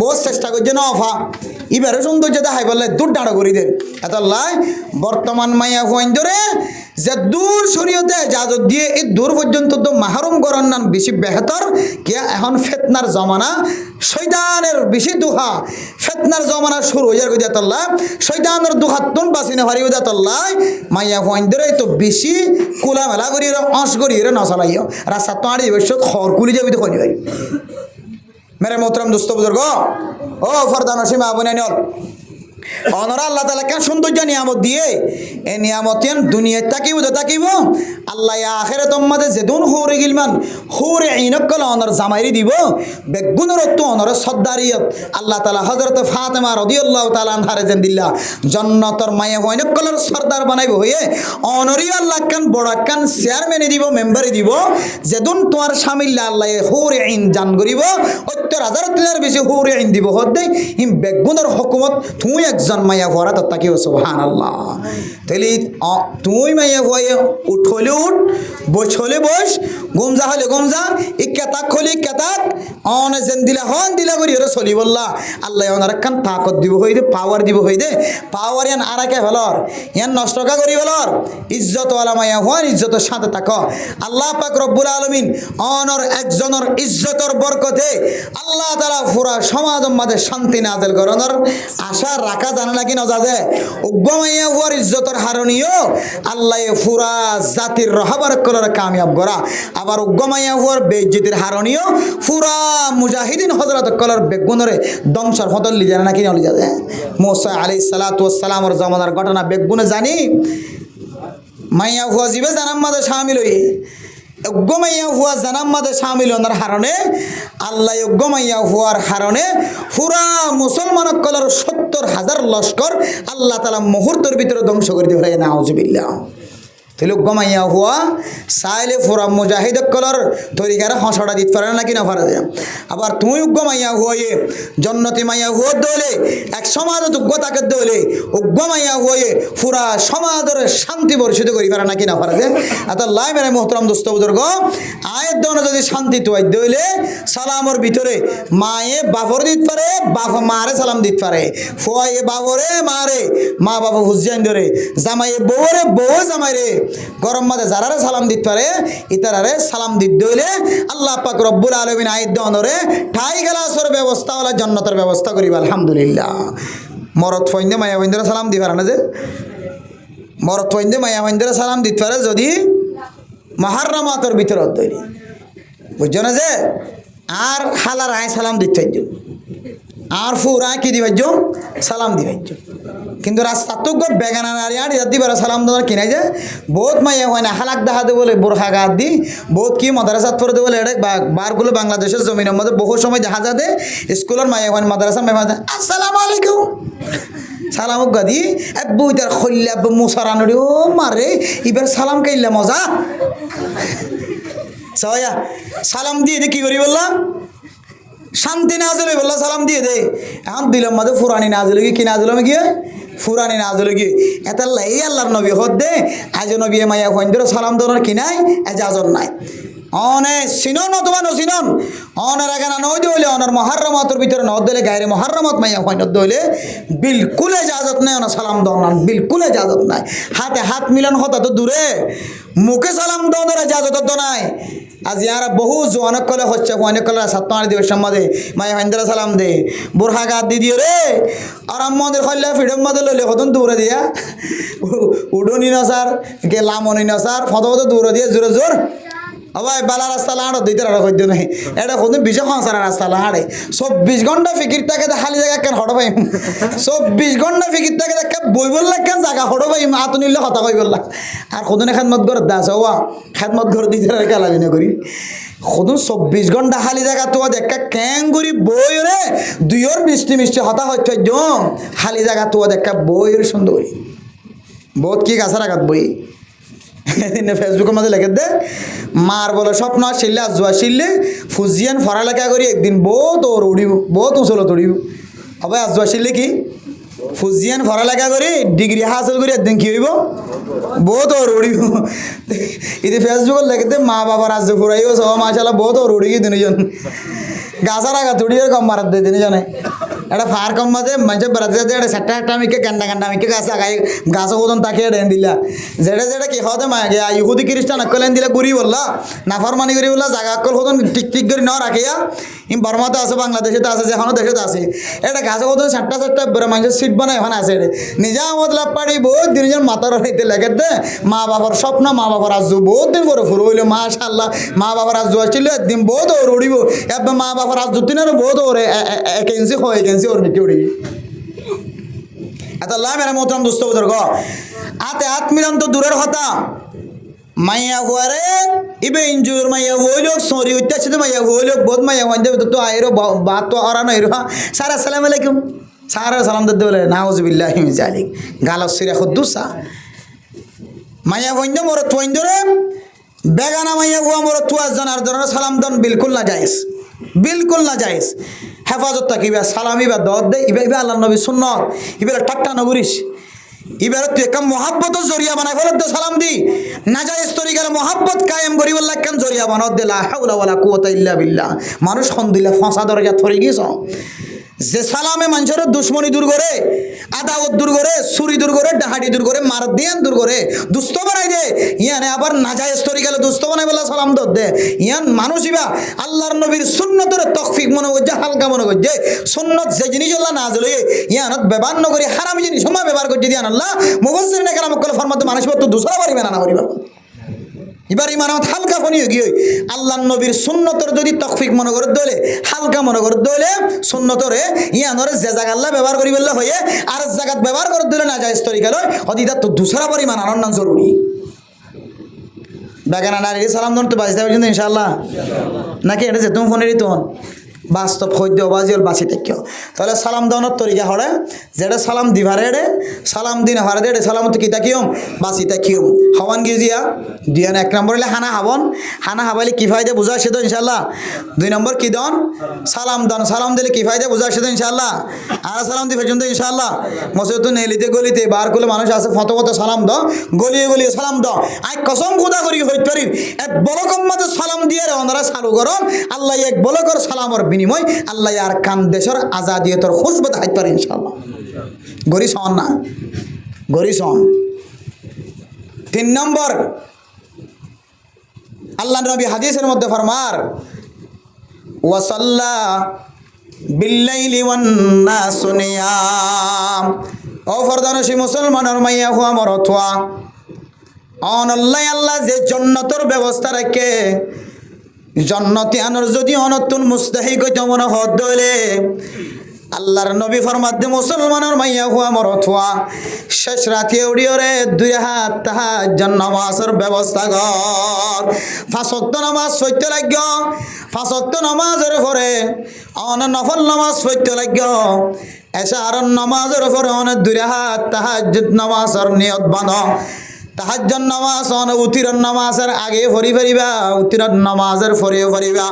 বহুত চেষ্টা করছে ন অফা এবারে সৌন্দর্য দেখাই বললে দূর ডাড়ো করে দেন এত লাই বর্তমান মাইয়া হইন ধরে যে দূর শরীয়তে জাজত দিয়ে এই দূর পর্যন্ত তো মাহরুম করার নাম বেশি বেহতর কিয়া এখন ফেতনার জমানা শয়তানের বেশি দুহা ফেতনার জমানা শুরু হয়ে যাবে তল্লা শয়তানের দুহাত্তন বাসিনে হারি হয়ে তল্লাই মাইয়া হইন ধরে তো বেশি কোলা মেলা করি অস করি নচলাইও রাস্তা তো আড়ি বসে খড় কুলি যাবি তো করি ভাই মেরে মোহতরম দোস্ত বুজুর্গ ও ফরদান সীমা বনানিল অনরা আল্লাহ তাআলা কেন সৌন্দর্য নিয়ামত দিয়ে এই নিয়ামত দুনিয়ায় তাকিব আল্লাহ আখিরাত উম্মতে যেদুন হৌরে গিলমান হৌরে ইনকল অনর জামাইরি দিব বেগুনের তো অনর সদ্দারিয়ত আল্লাহ তাআলা হযরত ফাতেমা রাদিয়াল্লাহু তাআলা আনহারে জানদিল্লা জান্নাতের মায়ে হইনকলের সরদার বানাইব হয়ে অনরি আল্লাহ কেন বড় কেন চেয়ারম্যানে দিব মেম্বারে দিব যেদুন তোমার শামিল আল্লাহ হৌরে ইন জান করিব ৭০,০০০ দিনের বেশি হৌরে ইন দিব হদে হিম বেগুনের হুকুমত তুই একজন মাইয়া ভরা তো তাকে সুবহানাল্লাহ তাহলে তুই মাইয়া ভয়ে উঠলে উঠ বস হলে বস গুমজা হলে গুমজা ইকেতাক হলে ইকেতাক অনে যেন দিলা হন দিলা করি ওরা চলি বললা আল্লাহ ওনার একখান তাকত দিব হই দে পাওয়ার দিব হই দে পাওয়ার ইয়ান আর একে ভেলর ইয়ান নষ্টকা করি ভেলর ইজ্জতওয়ালা মাইয়া হন ইজ্জতের সাথে থাক আল্লাহ পাক রব্বুল আলামিন অনর একজনের ইজ্জতর বরকতে আল্লাহ তাআলা পুরা সমাজের মাঝে শান্তি নাযিল করার আশা রাখা জানে নাকি না যাবে উগ্গমাইয়া হওয়ার ইজ্জতর হারণীয় আল্লাহ পুরা জাতির রহাবার করার কামিয়াব করা আবার উগ্গমাইয়া হওয়ার বেইজ্জতির হারণীয় পুরা মুজাহিদিন হযরত কলার বেগুনরে ধ্বংসর হদল্লি জানে নাকি না যাবে মুসা আলাইহিস সালাতু ওয়াস সালামের জামানার ঘটনা বেগুনে জানি মাইয়া হুয়া জিবে জানাম মাঝে শামিল হই উগ্গমাইয়া হুয়া জানাম মাঝে শামিল হওয়ার হারণে আল্লাহ উগ্গমাইয়া হুয়ার হারণে পুরা মুসলমান কলার ৭০,০০০ লস্কর আল্লাহ তাআলা মুহূর্তের ভিতরে ধ্বংস করে দিবে নাউজুবিল্লাহ তাহলে উগ্গমাইয়া হুয়া চাইলে পুরা মুজাহিদ কলার তরিকার হসড়া দিতে পারে নাকি না পারে আবার তুই উগ্গমাইয়া হুয়ে জন্নতি মাইয়া হুয়া দলে এক সমাজত উগ্গতাকে দলে উগ্গমাইয়া হুয়ে পুরা সমাজের শান্তি বর্ষিত করি পারে নাকি না পারে এত লাই মেরে মোহতরম দোস্ত বুজুর্গ আয়ের দনে যদি শান্তি তুই দইলে সালামর ভিতরে মায়ে বাপর দিতে পারে বাপ মারে সালাম দিতে পারে ফুয়ায়ে বাবরে মারে মা বাবা হুজিয়ান ধরে জামাইয়ে বউরে বউ জামাইরে গরম মাঝে যারারে সালাম দিতে পারে ইতারারে সালাম দিতে হইলে আল্লাহ পাক রব্বুল আলামিন আয়াত দনরে ঠাই গেলাসর ব্যবস্থা হলা জান্নাতের ব্যবস্থা করিব আলহামদুলিল্লাহ মরদ ফইন্দে মায়া ফইন্দে সালাম দিতে পারে না যে মরদ ফইন্দে মায়া ফইন্দে সালাম দিতে পারে যদি মুহররমাতের ভিতরত দইরি বুঝছো না যে আর হালার আয় সালাম দিতে হইজ আর ফুরা কি দিবাইজ সালাম দিবাইজ কিন্তু রাস্তা তো বেগানা নারী আর দিবার সালাম দেওয়ার কিনাই যে বহুত মাইয়া হয় না হালাক দেখা দে বলে বোরখা গাত দি বহুত কি মাদ্রাসাত পড়ে দে বলে এটা বারগুলো বাংলাদেশের জমিনের মধ্যে বহু সময় দেখা যায় দে স্কুলের মাইয়া হয় মাদ্রাসা মেমা আসসালামু আলাইকুম সালাম গাদি এক বইটার খল্লা মুসারানি ও মারে এবার সালাম কাইলা মজা সয়া সালাম দিয়ে কি করি বললাম শান্তি নাজল বললা সালাম দিয়ে দে এখন দিলাম মাঝে ফুরানি নাজল কি নাজল গিয়ে ফুরানি নাজল গিয়ে এটা এই আল্লাহর নবী হদ দে আজ নবী মাইয়া ফইন্দর সালাম দেওয়ার কি নাই এজাজত নাই অনে সিনন অথবা নসিনন অনের আগে না নয় দইলে অনার মুহররমাতের ভিতরে ন দইলে গায়রে মুহররমাত মাইয়া ফইন্দর দইলে বিলকুল এজাজত নাই অনা সালাম দেওয়ার বিলকুল এজাজত নাই হাতে হাত মিলন হতা তো দূরে মুখে সালাম দেওয়ার এজাজত তো নাই আজ ইয়ারা বহু জোয়ানক কলে হচ্ছে অনেক কলে সাতমার দিবস সম্মাদে মাই হাইন্দরা সালাম দে বোরহা গাত দি দিও রে আর আমাদের হল্লা ফিডম মাদে লইলে হতন দৌড়ে দিয়া উডনি না স্যার কে লামনি না স্যার ফটো ফটো দৌড়ে দিয়ে জোরে জোর ভাই বালা রাস্তা লাড়ো দিতে রাখো নাই এটা কোনো বিষয় সংসারের রাস্তা লাড়ে 24 ঘন্টা ফিকির থাকে খালি জায়গা কেন হড় পাইম 24 ঘন্টা ফিকির থাকে বই বললা কেন জায়গা হড় পাইম আত নিলে কথা কই বললা আর কদিনে খেদমত ঘর দাস হওয়া খেদমত ঘর দিতে কালালি না করি কদিন 24 ঘন্টা খালি জায়গা তো দেখা ক্যাং করি বই রে দুইয়ের মিষ্টি মিষ্টি হতা হচ্ছে জম খালি জায়গা তো দেখা বইয়ের সুন্দরী বহুত কি গাছের আঘাত বই ফেসবুকের মধ্যে লেখে দে মার বলে স্বপ্ন আসলে আজুয়া আসলে ফুজিয়ান ফরালেখা করি একদিন বহুত ওর উড়িব বহুত উঁচলত উড়িব আবার আজুয়া আসলে কি ফুজিয়ান ফরালেখা করি ডিগ্রি হাসিল করি একদিন কি হইব বহুত ওর উড়িব এতে ফেসবুকের লেখে দে মা বাবার আজ ফুরাইব সব মাসাল্লাহ বহুত ওর উড়ি গিয়ে তিনজন গাছার আগা তুড়িয়ে কম মারাত দিয়ে তিনজনে এটা ফার কম মাঝে মানুষের বেড়াতে যেতে এটা সাতটা আটটা মিকে গান্ডা মিকে গাছ আগাই গাছ কোদন তাকে এড়েন দিলা যেটা কি হতে মা ইহুদি খ্রিস্টান অকলেন দিলা গুড়ি বললা নাফরমানি করি বললা জাগা অকল কোদন টিক টিক করে নেওয়া রাখিয়া বর্মাতে আছে বাংলাদেশে আছে যেখানে দেশে আছে এটা গাছ কোদন সাতটা মানুষের সিট বানায় এখন আছে নিজা মতলব পাড়ি বহুত দিন মাথার হইতে লেগে দে মা বাবার স্বপ্ন মা বাবার আজু বহুত দিন করে ফুরো হইলো মাশাআল্লাহ মা বাবার আজু আসছিল একদিন বহুত ওর উড়িব এবার মা বাবার আজু দিনের বহুত ওরে এক ইঞ্চি হয় ওর নিতে উড়ি এত লাভ এর মতন দুস্থ বুজুর্গ আতে হাত মিলন তো দূরের কথা মাইয়া হুয়ারে ইবে ইঞ্জুর মাইয়া হইলোক সরি উত্তাছে তো মাইয়া হইলোক বহুত মাইয়া ওয়ান্দে তো আইরো বাত তো আরানো আইরো স্যার আসসালামু আলাইকুম স্যার সালাম দিতে বলে নাউজুবিল্লাহি মিন জালিক গালাস সিরা খুদ্দুসা মাইয়া ওয়ান্দে মোর তোইন্দরে বেগানা মাইয়া হুয়া মোর তুয়া জানার জন্য সালাম দন বিলকুল না জায়েজ হেফাজত থাকিবা সালামি বা দদ দে ইবে আল্লাহ নবী সুন্নত ইবেলা টাট্টা নগরিস ইবেলা তুই একটা মহাব্বতের জরিয়া বানাই ফেলে তো সালাম দি নাজায়েজ তরিকার মহাব্বত কায়েম করি বললা কেন জরিয়া বানাত দে লা হাওলা ওয়ালা কুওয়াতা ইল্লা বিল্লাহ মানুষ খন দিলা ফাঁসা দরজা থরি গিয়েছ যে সালামে মানুষের দুশ্মনী দূর করে আদাওয়াত দূর করে চুরি দূর করে ডাহাডি দূর করে মার দিয়ান দূর করে দুস্থ বানাই দে ইয়ানে আবার নাজায়েজ তরিকালে দুস্থ বানাই বলা সালাম দত দে ইয়ান মানুষ ইবা আল্লাহর নবীর সুন্নতের তকফিক মনে করছে হালকা মনে করছে সুন্নত যে জিনিস আল্লাহ না জলে ইয়ানত ব্যবহার নকরি হারামি জিনিস সময় ব্যবহার করছে দিয়ান আল্লাহ মুফাসসিরিনে কেরাম কল ফরমাতে মানুষ তো দুসরা বাড়ি না করিবা এবার ইমানত হালকা ফনি গিয়ে আল্লাহ নবীর সুন্নতর যদি তকফিক মনে করে দলে হালকা মনে করে দলে সুন্নতরে ইয়ানরে যে জায়গা আল্লাহ ব্যবহার করি বললে হয়ে আর জায়গাত ব্যবহার করে দিলে না যায় স্তরিকালয় অদিদা তো দুসরা পরিমাণ আনন্দ জরুরি বেগানা নারী সালাম দন তো বাঁচতে পারছেন ইনশাআল্লাহ নাকি এটা যে তুমি ফোনেরই তখন বাস্তব হইতে বাজিল বাঁচি থাকিও তাহলে সালাম দেওয়ানোর তরিকা হরে যেটা সালাম দিভারে এড়ে সালাম দিন হারে দে সালাম তো কিতা কিয়ম বাঁচি থাকিও হওয়ান গিয়ে দিয়া এক নম্বর হলে হানা হাবাইলে কি ফায়দা বুঝা সে তো ইনশাল্লাহ 2 নম্বর কি দন সালাম দিলে কি ফায়দা বুঝা সে তো ইনশাল্লাহ আর সালাম দি পর্যন্ত ইনশাল্লাহ মসজিদ তো নেলিতে গলিতে বার করলে মানুষ আছে ফটো সালাম দাও গলিয়ে সালাম দাও আই কসম খোদা করি হইতে পারি এক বলকম মতো সালাম দিয়ে ওনারা চালু করন আল্লাহ এক বলকর সালামর বিনিময় আল্লাহ আর কান দেশের আজাদিয়তর খুশবত হাইতে পারে ইনশাআল্লাহ গরিসন 3 নম্বর আল্লাহ নবী হাদিসের মধ্যে ফরমার ওয়াসাল্লা বিল্লাইলি ওয়ান নাসু নিয়াম ও ফরদানসি মুসলমানের মাইয়া হুয়া মরতোয়া আল্লাহ যে জান্নাতের ব্যবস্থা রাখে জন্নতি আনর যদি অনতুন মুস্তাহিক হইতে মনে হদ দইলে আল্লাহর নবী ফরমাতে মুসলমানের মাইয়া হুয়া মরতোয়া শেষ রাতে উড়িয়রে 2 হাত তাহাজ্জুদ নামাজের ব্যবস্থা কর 5 ওয়াক্ত নামাজ পড়তে লাগো 5 ওয়াক্ত নামাজের পরে অন নফল নামাজ পড়তে লাগো এশারার নামাজের পরে অন 2 হাত তাহাজ্জুদ নামাজের নিয়ত বাঁধো তাহাজ্জুদ নামাজ অন উতিরন নামাজের আগে ফরি ফরিবা উতিরন নামাজের পরে ফরিবা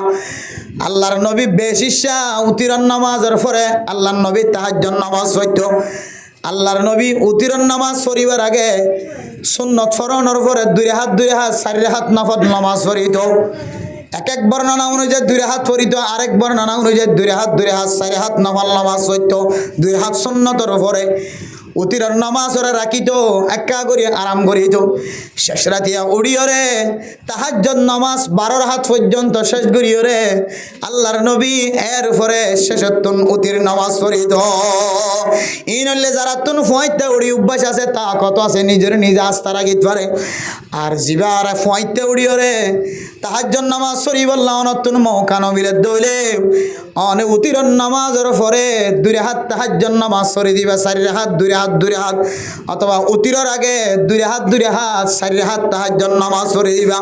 আল্লাহর নবী বেশিশা উতিরন নামাজের পরে আল্লাহর নবী তাহাজ্জুদ নামাজ পড়তো আল্লাহর নবী উতিরন নামাজ পড়িবার আগে সুন্নত ফরনের পরে 2 হাত 4 হাত নফল নামাজ পড়িতো এক বর্ণনা অনুযায়ী 2 হাত পড়িতো আরেক বর্ণনা অনুযায়ী 2 হাত 4 হাত নফল নামাজ পড়তো 2 হাত সুন্নতের পরে উতিরন নামাজরে রাখিতো একা করি আরাম করিতো শেষ রাতিয়া উড়িয়রে তাহাজ্জুদ নামাজ 12 হাত পর্যন্ত শেষ করিয়রে আল্লাহর নবী এর পরে শেষতুন উতির নামাজ পড়িতো ইনলে যারা তুন ফয়তে উড়ি অভ্যাস আছে তা কত আছে নিজে আস্থা রাখিতে পারে আর জিবার ফয়তে উড়িয়রে তাহাজ্জুদ নামাজ শরীফ আল্লাহ নতুন মৌকা নবিলে দইলে অনে উতিরন নামাজের পরে দুই রাকাত তাহাজ্জুদ নামাজ শরীফ দিবা 4 রাকাত 2 রাকাত অথবা উতিরর আগে 2 রাকাত 4 রাকাত তাহাজ্জুদ নামাজ শরীফ দিবা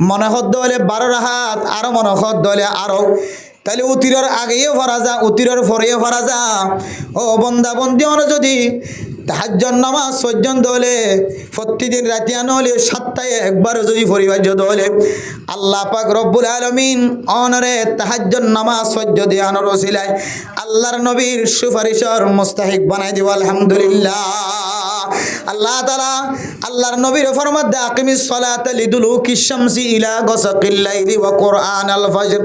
মনে হদ দইলে 12 রাকাত আর মনে হদ দইলে আরো তাহলে উতিরর আগেও ভরা যা উতিরর পরেও ভরা যা ও বন্দা বন্দি যদি তাহাজ্জুদ নামাজ পর্যন্ত হলে প্রতিদিন রাতে আনলে সপ্তাহে একবারও যদি পরিবার হলে আল্লাহ পাক রব্বুল আলামিন অনরে তাহাজ্জুদ নামাজ পর্যন্ত দেওয়ানোর ওসিলায় আল্লাহর নবীর সুপারিশের মুস্তাহিক বানাই দিব আলহামদুলিল্লাহ। আল্লাহ তাআলা আল্লাহর নবীর ফরমান দে আকিমিস সালাতা লিদুলুকিশ শামসি ইলা গাসাকিল লাইলি ওয়া কুরআনাল ফজর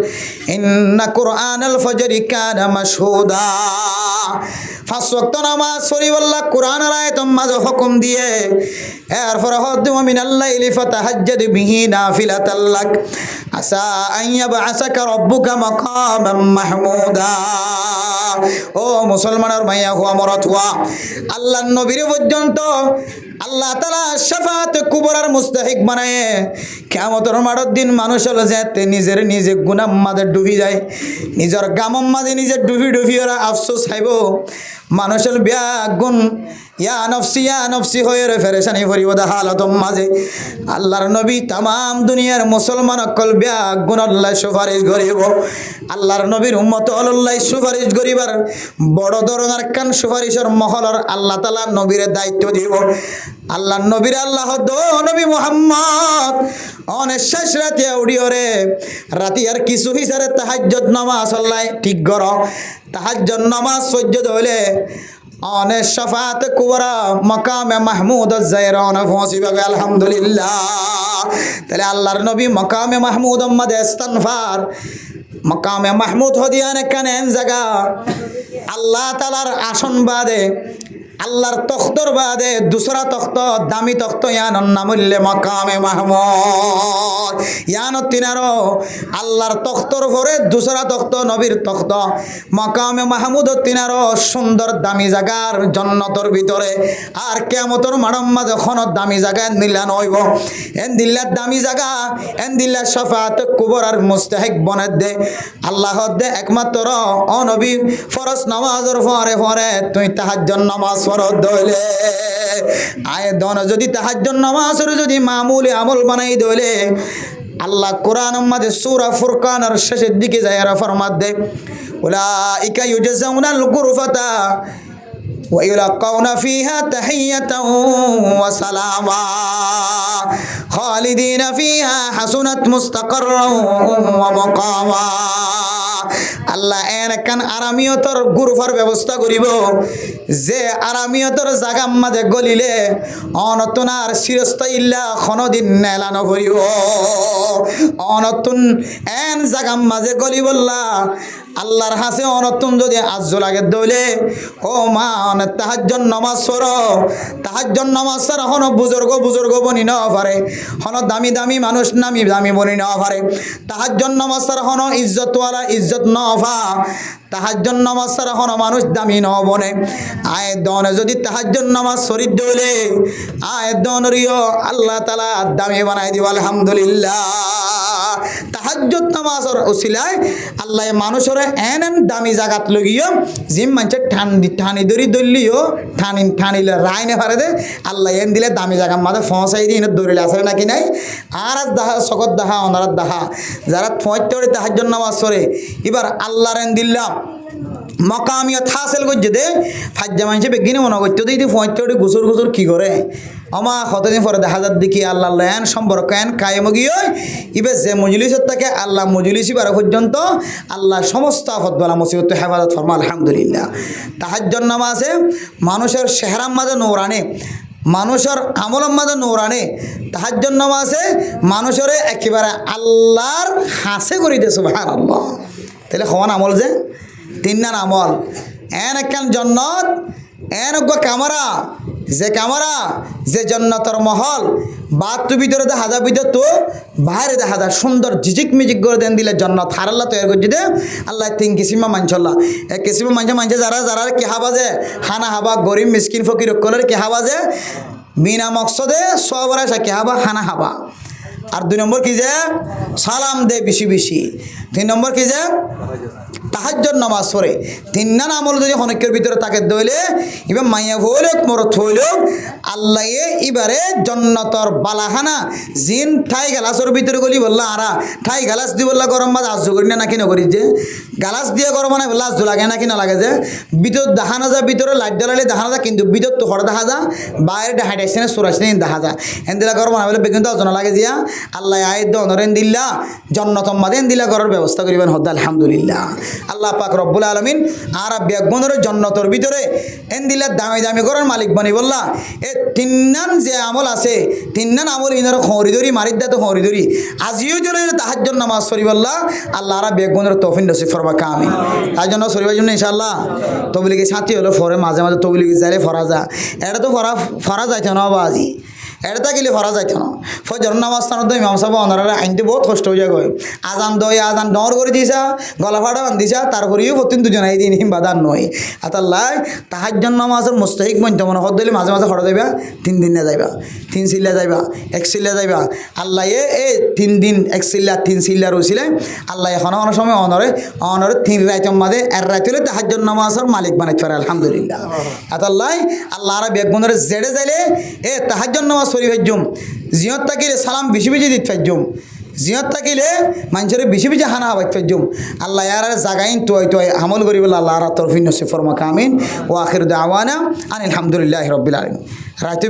ইন্না কুরআনাল ফজরি কানা মাশহুদা। 5 ওয়াক্ত নামাজ শরীফ আল্লাহ কোরআনের আয়াতের মাঝে হুকুম দিয়ে এরপর হদ মিনাল লাইলি ফাতাহাজ্জাদ বিহি নাফিলাতাল লাক আসা আন ইয়াবআসাকা রাব্বুকা মাকামান মাহমুদা। ও মুসলমানের মাইয়া হুয়া মরত হুয়া আল্লাহর নবীর পর্যন্ত আল্লাহ তাআলা শাফাআত কুবরার মুস্তাহিক বানায় কিয়ামতের মাঠের দিন মানুষ হলো যেতে নিজে গুনাহ মাঝে ডুবি যায় নিজের গামম মাঝে নিজে ডুবি ওরা আফসোস খাইব মানুষের বিয়া গুণ ইয়া নফসি হয়ে ফেরেশানি করিব দা হালতম মাঝে আল্লাহর নবী তামাম দুনিয়ার মুসলমান অকল বিয়া গুণ আল্লাহ সুপারিশ করিব আল্লাহর নবীর উম্মত আল্লাহ সুপারিশ করিবার বড় ধরনের কান সুপারিশের মহলর আল্লাহ তাআলা নবীর দায়িত্ব দিব আল্লাহর নবীর আল্লাহ দো নবী মুহাম্মদ অনেক শেষ রাতে উড়িওরে রাতি আর কিছু হিসারে তাহাজ্জুদ নামাজ আল্লাহ ঠিক কর তাহাজ্জুদ নামাজ সহ্য হইলে অনেক শাফাআত কুবরা মাকামে মাহমুদ জায়রান পৌঁছিবে আলহামদুলিল্লাহ। তাহলে আল্লাহর নবী মাকামে মাহমুদ মধ্যে ইস্তিগফার মাকামে মাহমুদ হদিয়ানে কানেন জায়গা আল্লাহ তাআলার আসন বাদে আল্লাহর তখতর বাদে দুসরা তখত দামি তখত ইয়ানোর নাম হইলে মাকামে মাহমুদ ইয়ানো তিনারো আল্লাহর তখতর পরে দুসরা তখত নবীর তখত মাকামে মাহমুদ তিনারো সুন্দর দামি জায়গার জান্নাতের ভিতরে আর কিয়ামতের মাঠের মাঝে কোন দামি জায়গা নিলা নইব এন দিল্লার দামি জায়গা এন দিল্লার শাফাআত কুবরার মুস্তাহিক বনে দে আল্লাহ দে একমাত্র ও নবী ফরজ নামাজের পরে তুই তাহাজ্জুদ নামাজ ফরজ দইলে আয় দন যদি তাহাজ্জুদ নামাজের যদি মামুলি আমল বানাই দইলে আল্লাহ কোরআনের মধ্যে সূরা ফুরকানের শেষের দিকে যায় আর ফরমাত দে উলাইকা ইউজাউনাল গুরফাতা ওয়া ইলাকাউনা ফিহা তাহিয়াতাও ওয়া সালামা খালিদিনা ফিহা হাসুনাত মুস্তাকাররাও ওয়া মাকামা আল্লাহ এন আরামিয়তর গুরফার ব্যবস্থা করিব যে আরামিয়তর জাগার মাঝে গলিলে অনতনার চিরস্থায়ী ইল্লা কোনদিন নেলানো করিব অনতুন এন জাগার মাঝে গলিবল্লা আল্লাহর হাসে অনতুন যদি আজ লাগে দইলে ও মা তাহাজ্জুদ নামাজ পড়ো তাহাজ্জুদ নামাজ ছাড়া হন বুজুর্গ বনি না পারে হন দামি মানুষ নামি দামি বনি না পারে তাহাজ্জুদ নামাজ ছাড়া হন ইজ্জতওয়ালা ইজ্জত না পা তাহাজ্জুদ নামাজ ছাড়া হন মানুষ দামি না বনে আয় দনে যদি তাহাজ্জুদ নামাজ শরীর দইলে আয় দনরিও আল্লাহ তাআলা দামি বানাই দিব আলহামদুলিল্লাহ। তাহাজ্জুদ নামাজের ওসিলায় আল্লাহ মানুষের এন দামি জায়গাত লগিও জিম মানুষ ঠানি ধরি ধরলিও ঠানিলে রায় নে পারে দে আল্লাহ এন দিলে দামি জায়গার মাঝে ফসাই দিয়ে ধরিলে আসে নাকি নাই আর দাহা সকত দাহা অনারাত দাহা যারা ফয়তে তাহাজ্জুদ নামাজ পড়ে এবার আল্লাহর এন দিল্লাম মকামিয়ত হাসিল করছে দে ফাজ্জা মানুষে বেগিনে মনে করতে দিদি ফয়তে গুসুর কি করে আমা কতদিন পরে দেখা যার দেখি আল্লাহ এন সম্পর্ক এন কায়েম গিয়ে ইবে যে মজলিসের থাকে আল্লাহ মজলিসি বারো পর্যন্ত আল্লাহ সমস্ত আফতবালা মুসিবত হেফাজত ফরমা আলহামদুলিল্লাহ। তাহাজ্জুদ নামাজে মানুষের চেহারার মাঝে নূরানি মানুষের আমলের মাঝে নূরানি তাহাজ্জুদ নামাজে মানুষের একেবারে আল্লাহর হাসে করি দে সুবহানাল্লাহ। তাহলে সমান আমল যে তিননার আমল এন একখান জন্নত এন কামারা যে জন্নতর মহল বাতু ভিতরে দেখা যায় ভিতর তো বাইরে দেখা যায় সুন্দর ঝিঝিক মিজিক করে দেন দিলে জন্নত হারাল্লা তৈরি করছি দে আল্লাহ তিন কিসিমা মানছল্লা এক কিসিমা মানছে যারা কেহা বাজে হানা হাবা গরিব মিসকিন ফকির কলের কেহা বাজে বিনা মকসদে সবরা কেহাবা হানা হাবা আর 2 নম্বর কি যে সালাম দে বেশি বেশি। 3 নম্বর কি যে তাহাজ্জুদ নামাজ পড়ে। 3 নান আমল যদি হনকের ভিতরে তাকে দইলে এবার মাইয়া হইলক মরত হইলক আল্লাহ এবারে জন্নতর বালাহানা জিন ঠাই গালাসের ভিতরে গলি বললা আরা ঠাই গালাস দি বললা গরম মাছ আজ করি না নাকি নকরি যে গালাস দিয়ে গরম না বললা আজ লাগে নাকি না লাগে যে ভিতর দেখানো যায় ভিতরে লাইট জ্বালালে দেখানো যায় কিন্তু ভিতর তো হড় দেখা যায় বাইরে হাইডাইসনে সুরাইসনে দেখা যায় এন্দিলা গরম না বলে বেগুন তো অজনা লাগে দিয়া আল্লাহ আয়াত দ অনরেন দিল্লা জন্নতম মাদেন দিলা ঘরের ব্যবস্থা করিবেন হদ আলহামদুলিল্লাহ। আল্লাহ পাক রব্বুল আলামিন আর বেগবনের জন্নতর ভিতরে এন্দিলা দামি দামি ঘরের মালিক বানি বললা এ 3 নান যে আমল আছে 3 নান আমল ইনার খড়ি ধরি মারিদ দা তো খড়ি ধরি আজিও জলে তাহাজ্জুদ নামাজ পড়ি বললা আল্লাহ আর বেগবনের তৌফিক নসিব ফরমা কামিল। তার জন্য সরিবার জন্য ইনশাআল্লাহ তবলিগি সাথী হলো ফরে মাঝে মাঝে তবলিগি যারে ফরা যা এটা তো ফরা যাইতে না বাজি এটা গেলে ফরা যাইতে না ফজর নামাজ তানো তো ইমাম সাহেব অনারা আইনতে বহুত কষ্ট হয়ে যায় আজান দই আজান ডর করে দিছা গলা ফাটা বান্ধিছা তারপরেও প্রতিদিন দুজন আই দিন বাদান নয় আতাল্লাহ তাহাজ্জুদ নামাজের মুস্তাহিক মনতে মনে হদ দিলে মাঝে মাঝে ফরা যাইবা 3 দিন না যাইবা 3 সিল্লা যাইবা 1 সিল্লা যাইবা আল্লাহ এ 3 দিন 1 সিল্লা 3 সিল্লা রইছিলে আল্লাহ এখন অনেক সময় অনরে 3 রাইতের মাঝে আর রাইত হলে তাহাজ্জুদ নামাজের মালিক বানাইতে পারে আলহামদুলিল্লাহ। আতাল্লাহ আল্লাহ আর বেগবনের জেড়ে যাইলে এ তাহাজ্জুদ নামাজ শরীফ হজ্জুম জিয়ত তাকিলে সালাম বেশি বেশি দিতে ফাজ্জুম জিয়ত থাকিলে মানুষের বেশি বেশি হানা হবাই ফাজ্জুম আল্লাহ ইয়ার জাগাইন তোয় আমল করি বলে আল্লাহ আর তরফিন নসিব ফরমা কামিন ও আখির দাওয়ানা আনিল হামদুলিল্লাহি রাব্বিল আলামিন। রাতে